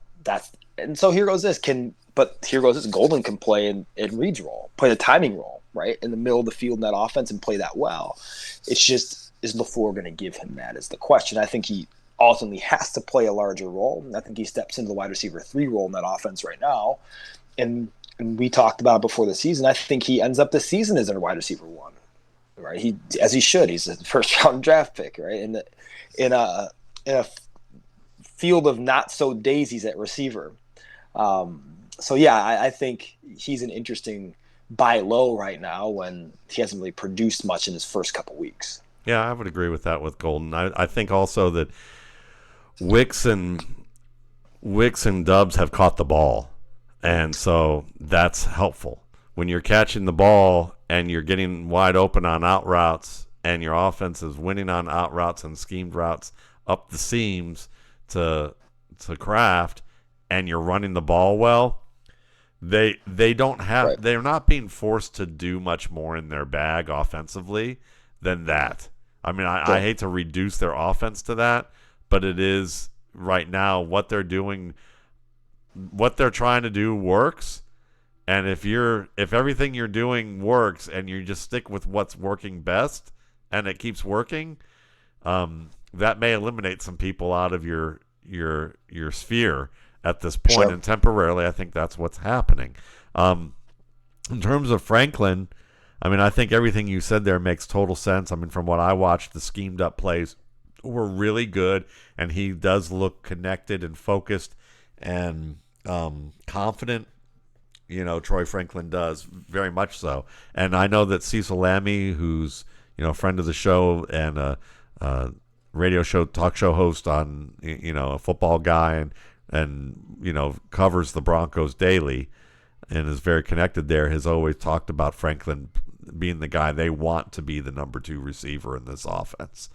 Speaker 2: And so here goes this. Golden can play in reads role, play the timing role, right? In the middle of the field in that offense and play that well. It's just, is LaFleur going to give him that is the question. I think he ultimately has to play a larger role. I think he steps into the wide receiver 3 role in that offense right now. And we talked about it before the season. I think he ends up the season as a wide receiver 1, right? As he should. He's a first round draft pick, right? In a field of not so daisies at receiver. So yeah, I think he's an interesting buy low right now when he hasn't really produced much in his first couple weeks.
Speaker 1: Yeah, I would agree with that with Golden. I think also that Wicks and Dubs have caught the ball, and so that's helpful. When you're catching the ball and you're getting wide open on out routes and your offense is winning on out routes and schemed routes up the seams to Kraft, and you're running the ball well, they don't have
Speaker 2: right.
Speaker 1: They're not being forced to do much more in their bag offensively than that. I mean, I hate to reduce their offense to that, but it is right now what they're doing, what they're trying to do works. And if everything you're doing works and you just stick with what's working best and it keeps working, that may eliminate some people out of your sphere at this point.
Speaker 2: Sure.
Speaker 1: And temporarily, I think that's what's happening. In terms of Franklin, I mean, I think everything you said there makes total sense. I mean, from what I watched, the schemed up plays were really good, and he does look connected and focused and confident. You know, Troy Franklin does, very much so. And I know that Cecil Lammey, who's, you know, a friend of the show and a radio show, talk show host on, you know, a football guy and you know, covers the Broncos daily and is very connected there, has always talked about Franklin being the guy they want to be the number 2 receiver in this offense.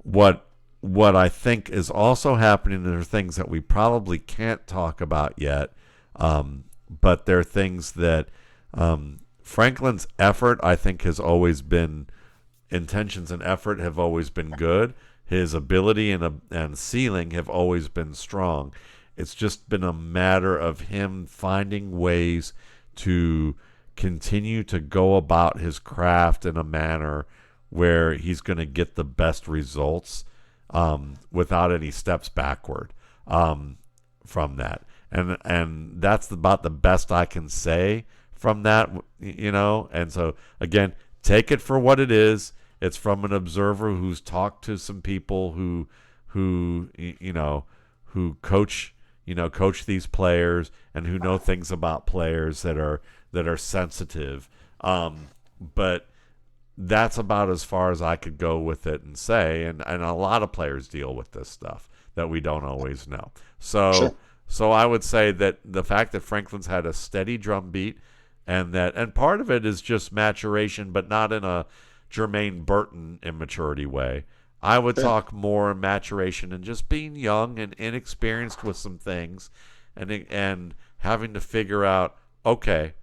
Speaker 1: What I think is also happening are things that we probably can't talk about yet, but they're things that Franklin's effort, I think, has always been, intentions and effort have always been good. His ability and ceiling have always been strong. It's just been a matter of him finding ways to continue to go about his craft in a manner where he's going to get the best results without any steps backward from that. And that's about the best I can say from that, you know. And so, again, take it for what it is. It's from an observer who's talked to some people who coach these players and who know things about players that are sensitive. But that's about as far as I could go with it and say. And a lot of players deal with this stuff that we don't always know. So.
Speaker 2: Sure.
Speaker 1: So I would say that the fact that Franklin's had a steady drumbeat, and part of it is just maturation, but not in a Jermaine Burton immaturity way. I would talk more maturation and just being young and inexperienced with some things, and having to figure out, okay,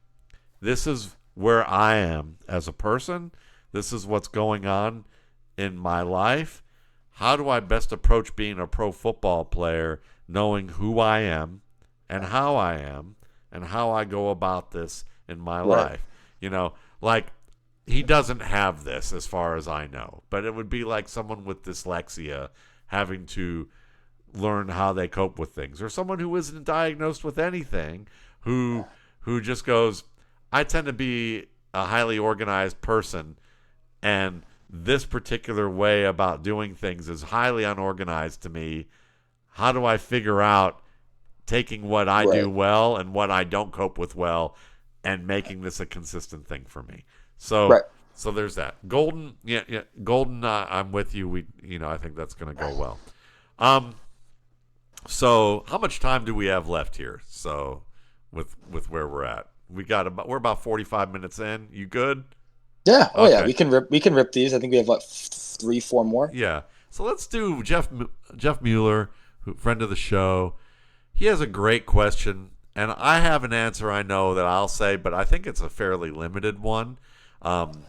Speaker 1: this is where I am as a person. This is what's going on in my life. How do I best approach being a pro football player, knowing who I am and how I go about this in my life? You know, like, he doesn't have this as far as I know, but it would be like someone with dyslexia having to learn how they cope with things, or someone who isn't diagnosed with anything who just goes, I tend to be a highly organized person, and this particular way about doing things is highly unorganized to me. How do I figure out taking what I do well and what I don't cope with well and making this a consistent thing for me? So there's that. Golden, Golden, I'm with you. I think that's going to go well. So how much time do we have left here? So with where we're at, we're about 45 minutes in. You good?
Speaker 2: Yeah. Oh yeah.
Speaker 1: Okay.
Speaker 2: We can rip these. I think we have like 3, 4 more.
Speaker 1: Yeah. So let's do Jeff Mueller, friend of the show. He has a great question, and I have an answer I know that I'll say, but I think it's a fairly limited one. Um,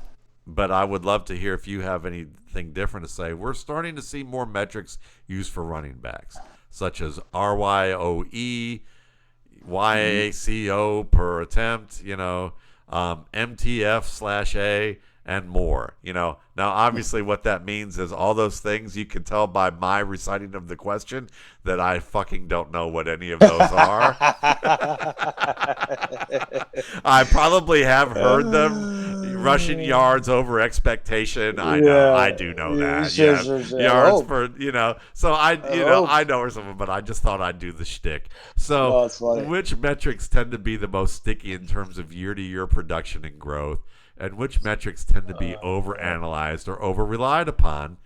Speaker 1: but I would love to hear if you have anything different to say. We're starting to see more metrics used for running backs, such as RYOE, YACO per attempt, MTF/A, and more. Now obviously what that means is all those things you can tell by my reciting of the question that I fucking don't know what any of those are. I probably have heard them. Rushing yards over expectation. I know. I
Speaker 2: Yeah.
Speaker 1: do know
Speaker 2: Yeah,
Speaker 1: that.
Speaker 2: sure,
Speaker 1: Yeah.
Speaker 2: sure, sure.
Speaker 1: Yards per, So
Speaker 2: I hope.
Speaker 1: I know or something, but I just thought I'd do the shtick. So,
Speaker 2: No, it's funny.
Speaker 1: which metrics tend to be the most sticky in terms of year-to-year production and growth, and which metrics tend to be overanalyzed or over-relied upon?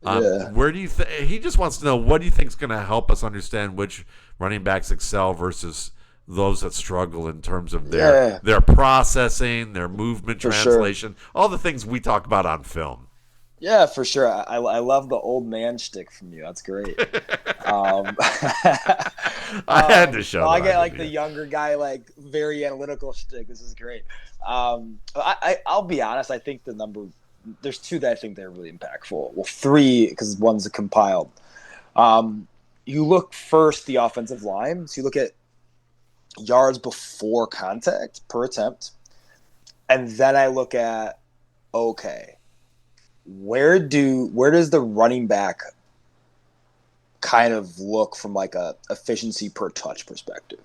Speaker 2: Yeah.
Speaker 1: Where do you think he just wants to know what do you think is going to help us understand which running backs excel versus those that struggle in terms of their processing, their movement
Speaker 2: For sure.
Speaker 1: translation, all the things we talk about on film.
Speaker 2: Yeah, for sure. I love the old man shtick from you. That's great.
Speaker 1: I had to show
Speaker 2: no,
Speaker 1: that
Speaker 2: I get
Speaker 1: I
Speaker 2: like
Speaker 1: could
Speaker 2: the
Speaker 1: be.
Speaker 2: younger guy, like very analytical shtick. This is great. I'll be honest. I think there's two that I think they're really impactful. Well, three because one's compiled. You look first the offensive line. So you look at yards before contact per attempt, and then I look at where does the running back kind of look from like a efficiency per touch perspective?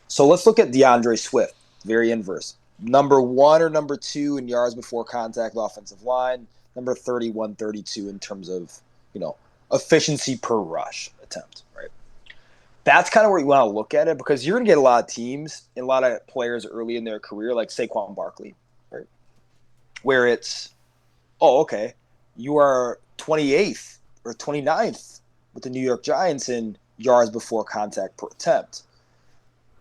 Speaker 2: So let's look at DeAndre Swift, very inverse. Number 1 or number 2 in yards before contact offensive line, number 31, 32 in terms of, efficiency per rush attempt, right? That's kind of where you want to look at it because you're going to get a lot of teams and a lot of players early in their career, like Saquon Barkley, right? Where it's, you are 28th or 29th with the New York Giants in yards before contact per attempt.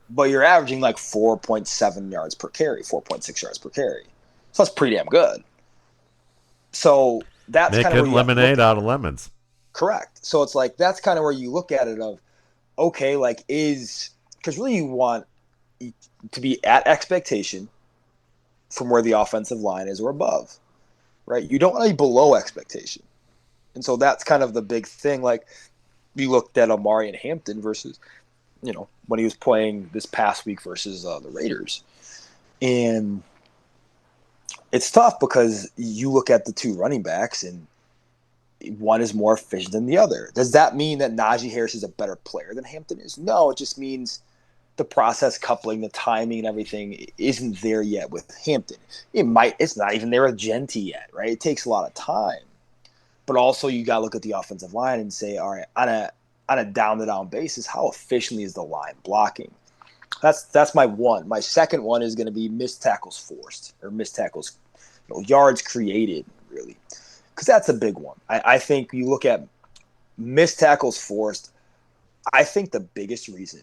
Speaker 2: But you're averaging like 4.7 yards per carry, 4.6 yards per carry. So that's pretty damn good. So that's kind of where
Speaker 1: Making
Speaker 2: you have to
Speaker 1: lemonade
Speaker 2: look at
Speaker 1: out of
Speaker 2: it.
Speaker 1: lemons.
Speaker 2: Correct. So it's like that's kind of where you look at it of, because really you want to be at expectation from where the offensive line is or above, right? You don't want to be below expectation. And so that's kind of the big thing. Like you looked at Amari and Hampton versus, when he was playing this past week versus the Raiders. And it's tough because you look at the two running backs and one is more efficient than the other. Does that mean that Najee Harris is a better player than Hampton is? No, it just means the process coupling, the timing and everything isn't there yet with Hampton. It's not even there with Genty yet, right? It takes a lot of time. But also you got to look at the offensive line and say, all right, on a down-to-down basis, how efficiently is the line blocking? That's my one. My second one is going to be missed tackles forced or missed tackles, yards created, really, because that's a big one. I think you look at missed tackles forced. I think the biggest reason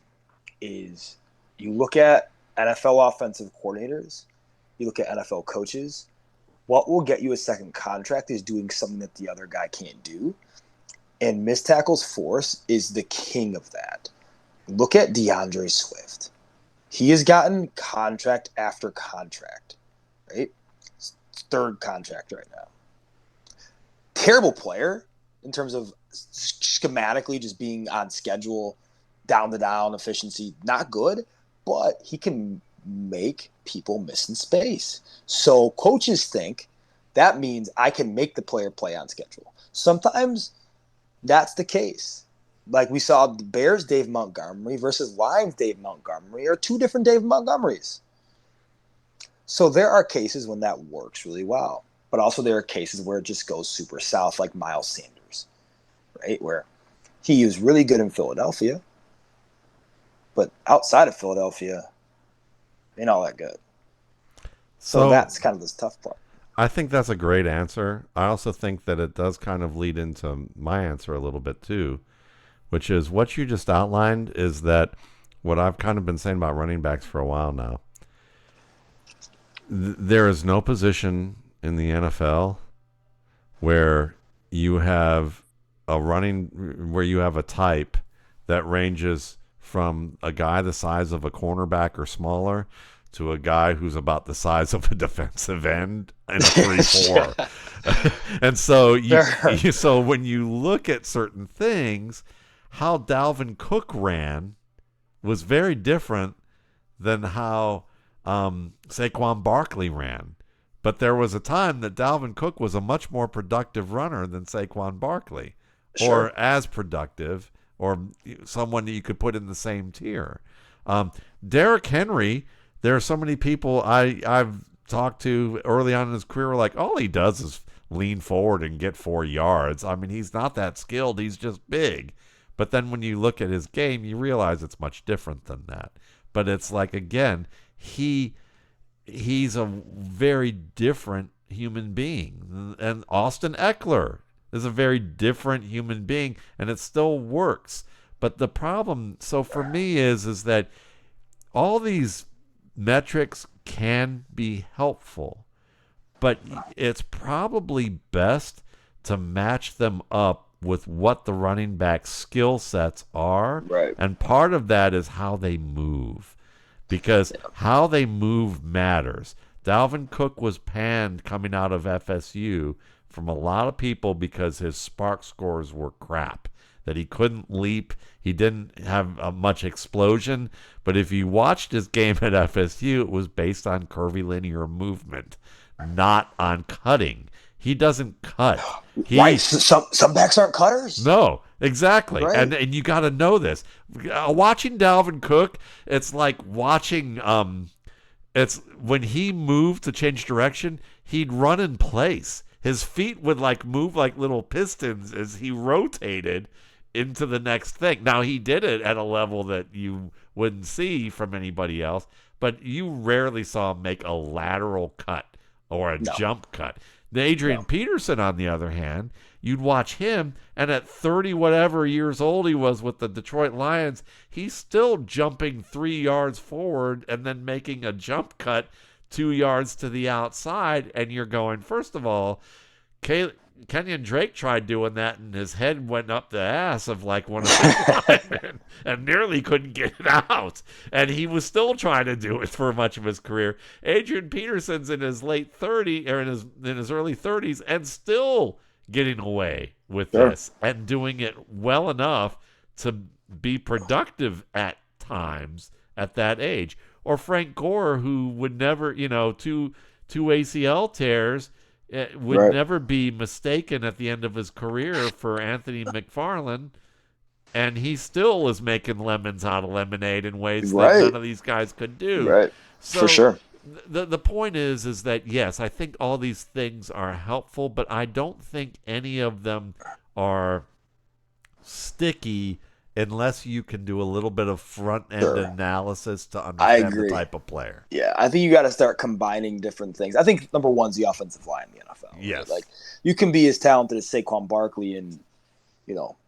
Speaker 2: is you look at NFL offensive coordinators, you look at NFL coaches. What will get you a second contract is doing something that the other guy can't do. And missed tackles force is the king of that. Look at DeAndre Swift. He has gotten contract after contract, right? Third contract right now. Terrible player in terms of schematically just being on schedule, down to down efficiency, not good, but he can make people miss in space. So coaches think that means I can make the player play on schedule. Sometimes that's the case. Like we saw the Bears Dave Montgomery versus Lions Dave Montgomery are two different Dave Montgomerys. So there are cases when that works really well. But also there are cases where it just goes super south, like Miles Sanders, right? Where he was really good in Philadelphia, but outside of Philadelphia, ain't all that good. So that's kind of the tough part.
Speaker 1: I think that's a great answer. I also think that it does kind of lead into my answer a little bit too, which is what you just outlined is that what I've kind of been saying about running backs for a while now. There is no position in the NFL where you have where you have a type that ranges from a guy the size of a cornerback or smaller to a guy who's about the size of a defensive end and a 3-4. And so so when you look at certain things, how Dalvin Cook ran was very different than how Saquon Barkley ran. But there was a time that Dalvin Cook was a much more productive runner than Saquon Barkley, or as productive, or someone that you could put in the same tier. Derrick Henry, there are so many people I've talked to early on in his career were like, all he does is lean forward and get 4 yards. I mean, he's not that skilled. He's just big. But then when you look at his game, you realize it's much different than that. But it's like, again, he's a very different human being. And Austin Eckler is a very different human being, and it still works. But the problem, so for me, is that all these metrics can be helpful, but it's probably best to match them up with what the running back skill sets are.
Speaker 2: Right.
Speaker 1: And part of that is how they move, because how they move matters. Dalvin Cook was panned coming out of FSU from a lot of people because his spark scores were crap, that he couldn't leap. He didn't have much explosion. But if you watched his game at FSU, it was based on curvilinear movement, not on cutting. He doesn't cut.
Speaker 2: Right. Some backs aren't cutters.
Speaker 1: No, exactly.
Speaker 2: Right.
Speaker 1: And you got to know this. Watching Dalvin Cook, it's like watching it's when he moved to change direction, he'd run in place. His feet would like move like little pistons as he rotated into the next thing. Now, he did it at a level that you wouldn't see from anybody else, but you rarely saw him make a lateral cut or a jump cut. The Adrian Peterson, on the other hand, you'd watch him, and at 30 whatever years old he was with the Detroit Lions, he's still jumping 3 yards forward and then making a jump cut 2 yards to the outside, and you're going, first of all, Kenyon Drake tried doing that, and his head went up the ass of like one of the linemen and nearly couldn't get it out. And he was still trying to do it for much of his career. Adrian Peterson's in his late 30s or in his early 30s and still getting away with this and doing it well enough to be productive at times at that age. Or Frank Gore, who would never, two ACL tears, would never be mistaken at the end of his career for Anthony McFarland, and he still is making lemons out of lemonade in ways that none of these guys could do.
Speaker 2: Right,
Speaker 1: so
Speaker 2: for sure.
Speaker 1: The point is that, yes, I think all these things are helpful, but I don't think any of them are sticky unless you can do a little bit of front-end analysis to understand the type of player.
Speaker 2: Yeah, I think you got to start combining different things. I think number one's the offensive line in the NFL.
Speaker 1: Yes.
Speaker 2: Right? Like, you can be as talented as Saquon Barkley and,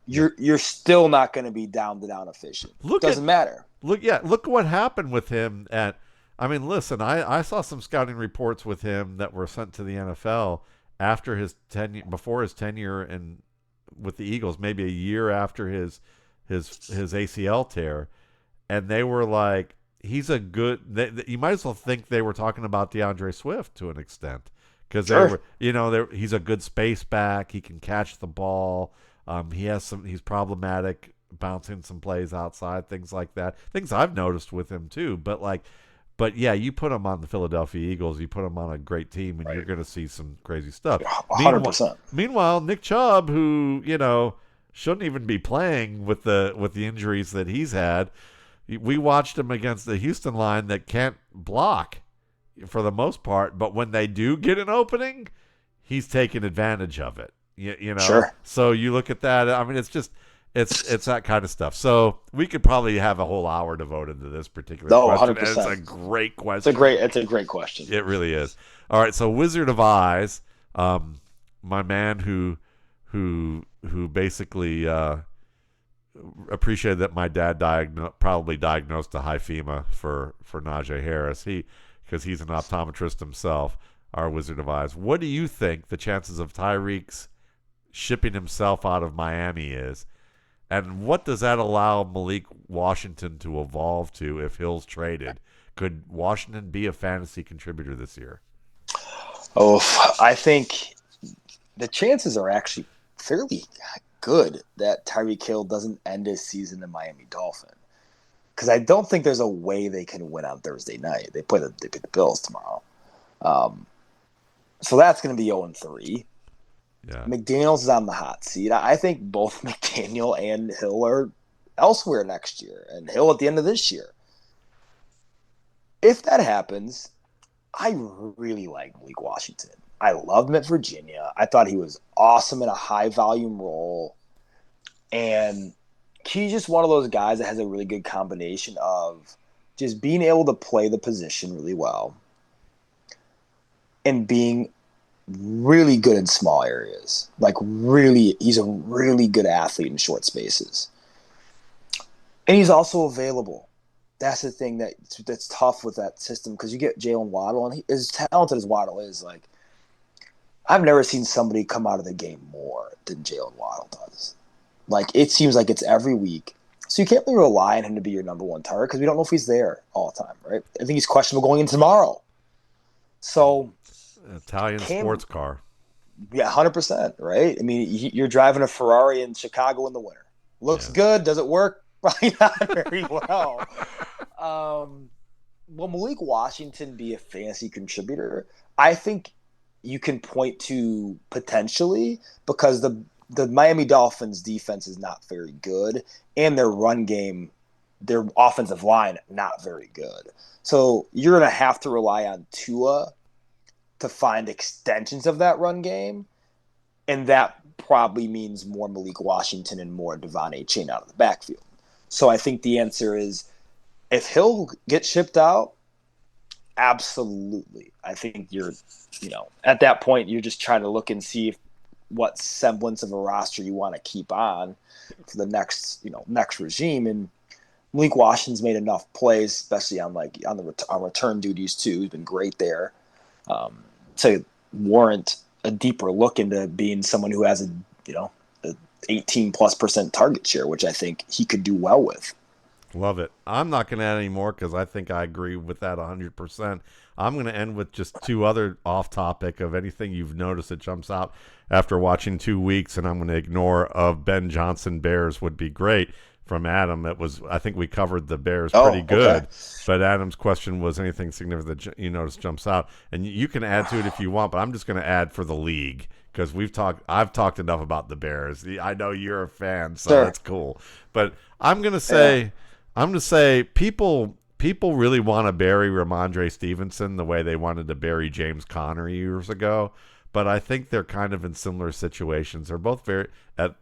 Speaker 2: you're still not going to be down-to-down efficient. Doesn't matter.
Speaker 1: Look what happened with him at – I mean, listen, I saw some scouting reports with him that were sent to the NFL after his tenure, before his tenure with the Eagles, maybe a year after his ACL tear, and they were like, he's a good. You might as well think they were talking about DeAndre Swift to an extent, because they were, he's a good space back. He can catch the ball. He's problematic bouncing some plays outside, things like that. Things I've noticed with him too. But yeah, you put him on the Philadelphia Eagles, you put him on a great team, and you're going to see some crazy stuff.
Speaker 2: 100%.
Speaker 1: Meanwhile, Nick Chubb, who shouldn't even be playing with the injuries that he's had. We watched him against the Houston line that can't block for the most part, but when they do get an opening, he's taking advantage of it.
Speaker 2: Sure.
Speaker 1: So you look at that. I mean, it's just it's that kind of stuff. So we could probably have a whole hour devoted to this particular question.
Speaker 2: 100%.
Speaker 1: It's a great question.
Speaker 2: It's a great question.
Speaker 1: It really is. All right. So Wizard of Eyes, my man who basically appreciated that my dad probably diagnosed a high FEMA for Najee Harris. Because he's an optometrist himself. our Wizard of Eyes. What do you think the chances of Tyreek's shipping himself out of Miami is? And what does that allow Malik Washington to evolve to if Hill's traded? Could Washington be a fantasy contributor this year?
Speaker 2: Oh, I think the chances are actually fairly good that Tyreek Hill doesn't end his season in Miami Dolphin. Because I don't think there's a way they can win on Thursday night. They play the Bills tomorrow. So that's going to be 0-3.
Speaker 1: Yeah.
Speaker 2: McDaniels is on the hot seat. I think both McDaniel and Hill are elsewhere next year, and Hill at the end of this year. If that happens, I really like Malik Washington. I loved him at Virginia. I thought he was awesome in a high-volume role. And he's just one of those guys that has a really good combination of just being able to play the position really well and being really good in small areas. Like really, he's a really good athlete in short spaces. And he's also available. That's the thing that's tough with that system because you get Jalen Waddle, and as talented as Waddle is, like I've never seen somebody come out of the game more than Jalen Waddle does. Like it seems like it's every week. So you can't really rely on him to be your number one target because we don't know if he's there all the time, right? I think he's questionable going in tomorrow. So
Speaker 1: Italian sports car.
Speaker 2: Yeah, 100%, right? I mean, you're driving a Ferrari in Chicago in the winter. Looks good. Does it work? Probably not very well. Will Malik Washington be a fantasy contributor? I think you can point to potentially because the Miami Dolphins defense is not very good and their run game, their offensive line, not very good. So you're going to have to rely on Tua to find extensions of that run game, and that probably means more Malik Washington and more Devon Achane out of the backfield. So I think the answer is if Hill gets shipped out, absolutely. I think you're, at that point, you're just trying to look and see what semblance of a roster you want to keep on for the next regime. And Malik Washington's made enough plays, especially on return duties too. He's been great there. To warrant a deeper look into being someone who has a 18+% target share, which I think he could do well with.
Speaker 1: Love it. I'm not going to add any more because I think I agree with that 100%. I'm going to end with just two other off topic of anything you've noticed that jumps out after watching 2 weeks, and I'm going to ignore of Ben Johnson Bears would be great. From Adam, I think we covered the Bears pretty good, but Adam's question was anything significant that you notice jumps out, and you can add to it if you want, but I'm just going to add for the league because I've talked enough about the Bears. I know you're a fan, so That's cool. But I'm going to say people really want to bury Rhamondre Stevenson the way they wanted to bury James Conner years ago. But I think they're kind of in similar situations. They're both very at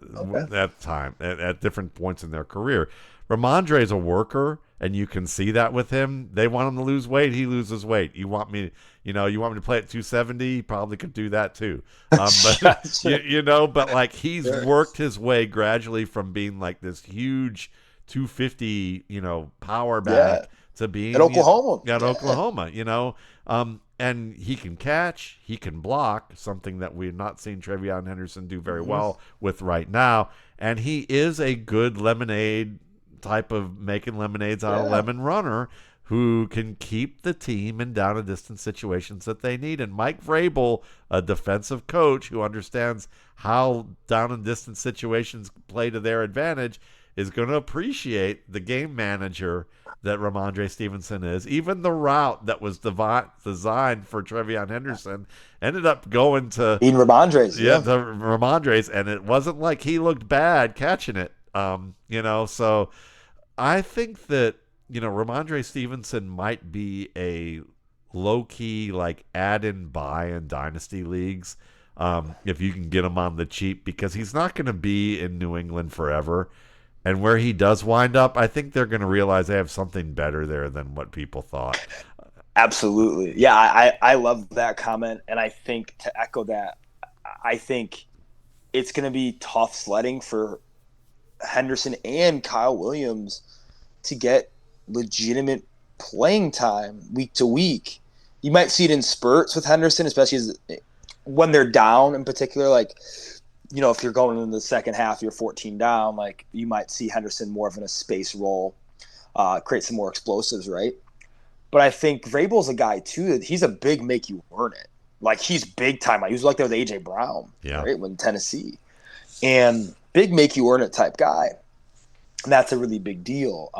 Speaker 1: different points in their career. Rhamondre is a worker, and you can see that with him. They want him to lose weight, he loses weight. You want me to play at 270? He probably could do that too. But like he's worked his way gradually from being like this huge 250, power back to being
Speaker 2: at Oklahoma.
Speaker 1: Oklahoma, and he can catch, he can block, something that we've not seen Trevion Henderson do very well with right now. And he is a good lemonade type of making lemonades out of lemon runner who can keep the team in down and distance situations that they need. And Mike Vrabel, a defensive coach who understands how down and distance situations play to their advantage, is going to appreciate the game manager that Rhamondre Stevenson is. Even the route that was designed for Trevion Henderson ended up going to
Speaker 2: Rhamondre's.
Speaker 1: To Rhamondre's, and it wasn't like he looked bad catching it. So I think that, Rhamondre Stevenson might be a low-key, like, add-in buy in dynasty leagues if you can get him on the cheap, because he's not going to be in New England forever. And where he does wind up, I think they're going to realize they have something better there than what people thought.
Speaker 2: Absolutely. Yeah, I love that comment. And I think to echo that, I think it's going to be tough sledding for Henderson and Kyle Williams to get legitimate playing time week to week You might see it in spurts with Henderson, especially when they're down in particular. Like, if you're going in the second half, you're 14 down, like you might see Henderson more of in a space role, create some more explosives, right? But I think Vrabel's a guy too that he's a big make you earn it. Like he's big time. I was like that with AJ Brown, right? When Tennessee, and big make you earn it type guy, and that's a really big deal.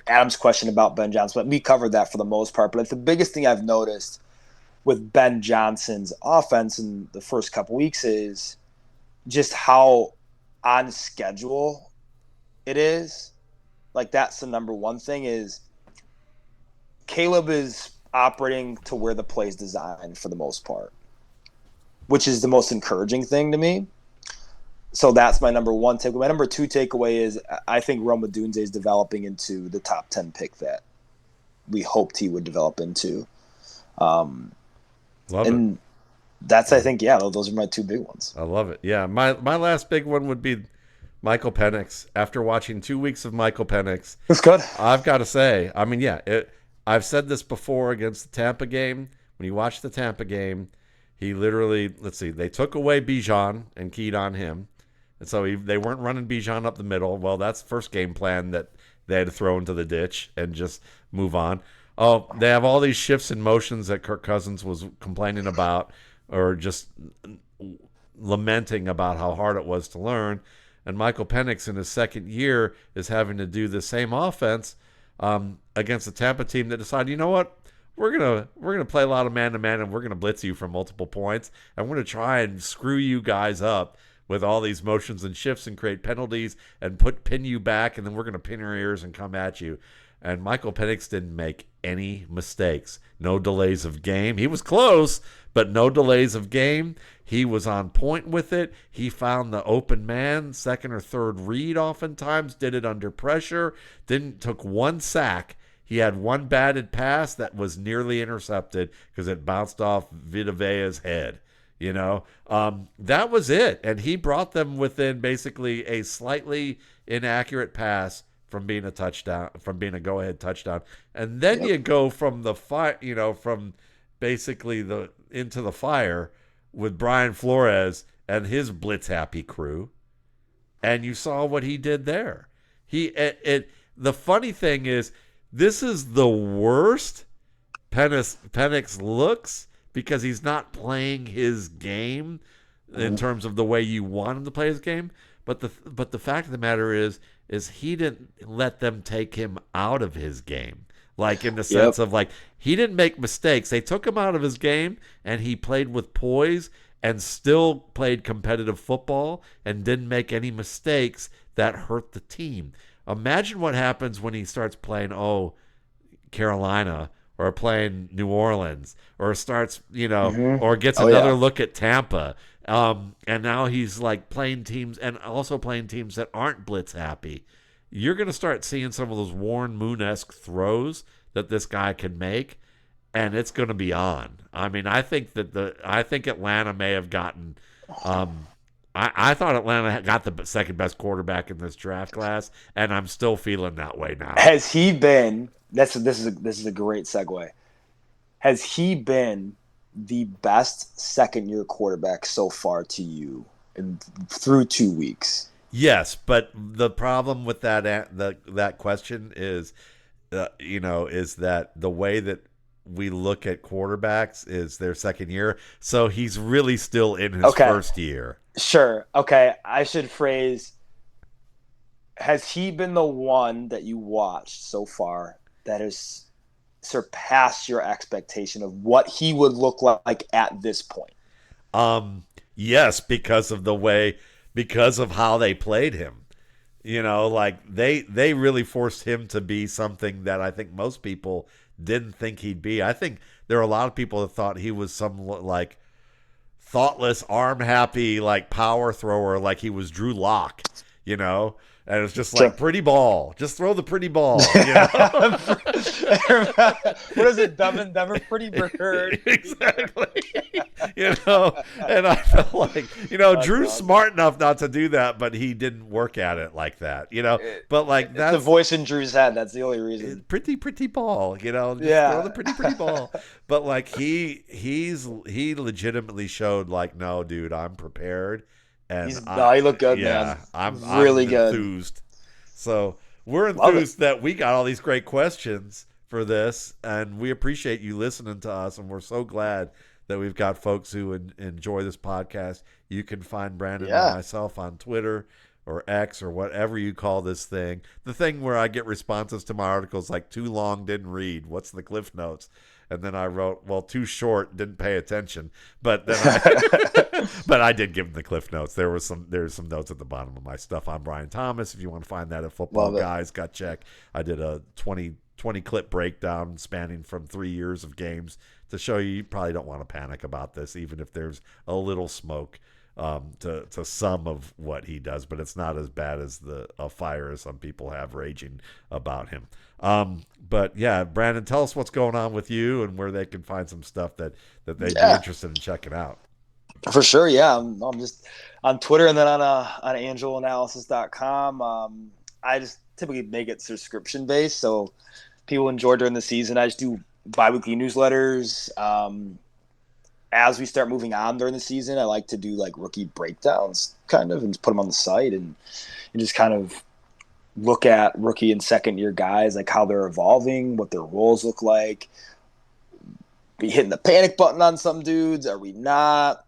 Speaker 2: Adam's question about Ben Johnson, but we covered that for the most part. But the biggest thing I've noticed with Ben Johnson's offense in the first couple weeks is just how on schedule it is. Like that's the number one thing is Caleb is operating to where the play is designed for the most part, which is the most encouraging thing to me. So that's my number one takeaway. My number two takeaway is I think Odunze is developing into the top 10 pick that we hoped he would develop into.
Speaker 1: Love it.
Speaker 2: That's, I think, those are my two big ones.
Speaker 1: I love it. Yeah, my last big one would be Michael Penix. After watching 2 weeks of Michael Penix,
Speaker 2: it's good.
Speaker 1: I've got to say, I mean, I've said this before against the Tampa game. When you watch the Tampa game, he literally, they took away Bijan and keyed on him. And so they weren't running Bijan up the middle. Well, that's the first game plan that they had to throw into the ditch and just move on. Oh, they have all these shifts and motions that Kirk Cousins was complaining about or just lamenting about how hard it was to learn. And Michael Penix in his second year is having to do the same offense against a Tampa team that decided, you know what, we're gonna play a lot of man-to-man and we're gonna blitz you for multiple points and we're gonna try and screw you guys up with all these motions and shifts and create penalties and pin you back, and then we're gonna pin your ears and come at you. And Michael Penix didn't make any mistakes. No delays of game. He was close, but no delays of game. He was on point with it. He found the open man, second or third read oftentimes, did it under pressure, took one sack. He had one batted pass that was nearly intercepted because it bounced off Vita Vea's head. That was it. And he brought them within basically a slightly inaccurate pass from being a touchdown, from being a go-ahead touchdown. And then you go from the fire, from basically into the fire with Brian Flores and his blitz-happy crew. And you saw what he did there. The funny thing is, this is the worst Penix looks because he's not playing his game in terms of the way you want him to play his game. But the fact of the matter is he didn't let them take him out of his game. Like in the sense of like he didn't make mistakes. They took him out of his game and he played with poise and still played competitive football and didn't make any mistakes that hurt the team. Imagine what happens when he starts playing Carolina or playing New Orleans or starts, or gets another look at Tampa. And now he's like playing teams and also playing teams that aren't blitz happy. You're going to start seeing some of those Warren Moon-esque throws that this guy can make, and it's going to be on. I mean, I think Atlanta may have gotten. I thought Atlanta got the second best quarterback in this draft class, and I'm still feeling that way now.
Speaker 2: Has he been? This is a great segue. Has he been the best second-year quarterback so far to you through 2 weeks?
Speaker 1: Yes, but the problem with that question is, is that the way that we look at quarterbacks is their second year, so he's really still in his first year.
Speaker 2: Sure. Okay, I should phrase. Has he been the one that you watched so far that has surpassed your expectation of what he would look like at this point?
Speaker 1: Yes, because of how they played him. Like they really forced him to be something that I think most people didn't think he'd be. I think there are a lot of people that thought he was some like thoughtless, arm happy, like power thrower, like he was Drew Lock, And it was just
Speaker 2: Sure.
Speaker 1: like, pretty ball. Just throw the pretty ball. You know?
Speaker 2: What is it? Dumb and Dumber, Pretty Bird.
Speaker 1: Exactly. You know, and I felt like,
Speaker 2: That's
Speaker 1: Drew's
Speaker 2: awesome.
Speaker 1: smart enough not to do that, but he didn't work at it like that, But like
Speaker 2: It's
Speaker 1: that's
Speaker 2: the voice in Drew's head. That's the only reason.
Speaker 1: pretty ball, just
Speaker 2: Yeah.
Speaker 1: throw the pretty ball. But like he legitimately showed like, no, dude, I'm prepared. And
Speaker 2: he looked good, man.
Speaker 1: I'm
Speaker 2: Really
Speaker 1: I'm
Speaker 2: good.
Speaker 1: enthused. So we're
Speaker 2: Love
Speaker 1: enthused that we got all these great questions for this, and we appreciate you listening to us, and we're so glad that we've got folks who enjoy this podcast. You can find Brandon and myself on Twitter or X or whatever you call this thing. The thing where I get responses to my articles like, too long, didn't read. What's the Cliff Notes? And then I wrote, well, too short, didn't pay attention. But then but I did give them the Cliff Notes. There's some notes at the bottom of my stuff. I'm Brian Thomas. If you want to find that at Football Guys, got check. I did a 20 clip breakdown spanning from 3 years of games to show you probably don't want to panic about this, even if there's a little smoke to some of what he does, but it's not as bad as a fire as some people have raging about him. But yeah, Brandon, tell us what's going on with you and where they can find some stuff that they'd be interested in checking out.
Speaker 2: For sure, yeah. I'm just on Twitter and then on angelanalysis.com. I just typically make it subscription based, so people enjoy during the season. I just do bi-weekly newsletters. As we start moving on during the season, I like to do like rookie breakdowns kind of and just put them on the site and just kind of look at rookie and second year guys, like how they're evolving, what their roles look like. Be hitting the panic button on some dudes? Are we not?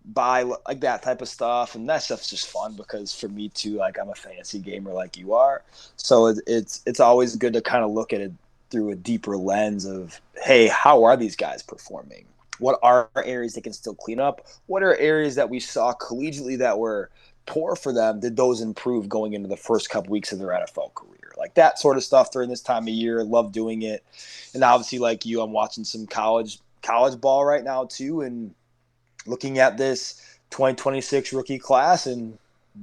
Speaker 2: Buy like that type of stuff, and that stuff's just fun because for me too, like I'm a fantasy gamer like you are, so it's always good to kind of look at it through a deeper lens of, hey, how are these guys performing? What are areas they can still clean up? What are areas that we saw collegiately that were poor for them? Did those improve going into the first couple weeks of their NFL career? Like that sort of stuff during this time of year. Love doing it. And obviously, like you, I'm watching some college ball right now too, and looking at this 2026 rookie class and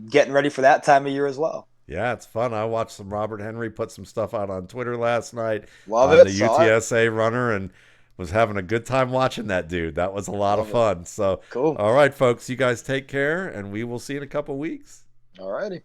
Speaker 2: getting ready for that time of year as well.
Speaker 1: Yeah, it's fun. I watched some Robert Henry put some stuff out on Twitter last night.
Speaker 2: Love it.
Speaker 1: The UTSA runner, and was having a good time watching that dude. That was a lot of fun. So,
Speaker 2: cool.
Speaker 1: All right, folks, you guys take care, and we will see you in a couple weeks.
Speaker 2: All righty.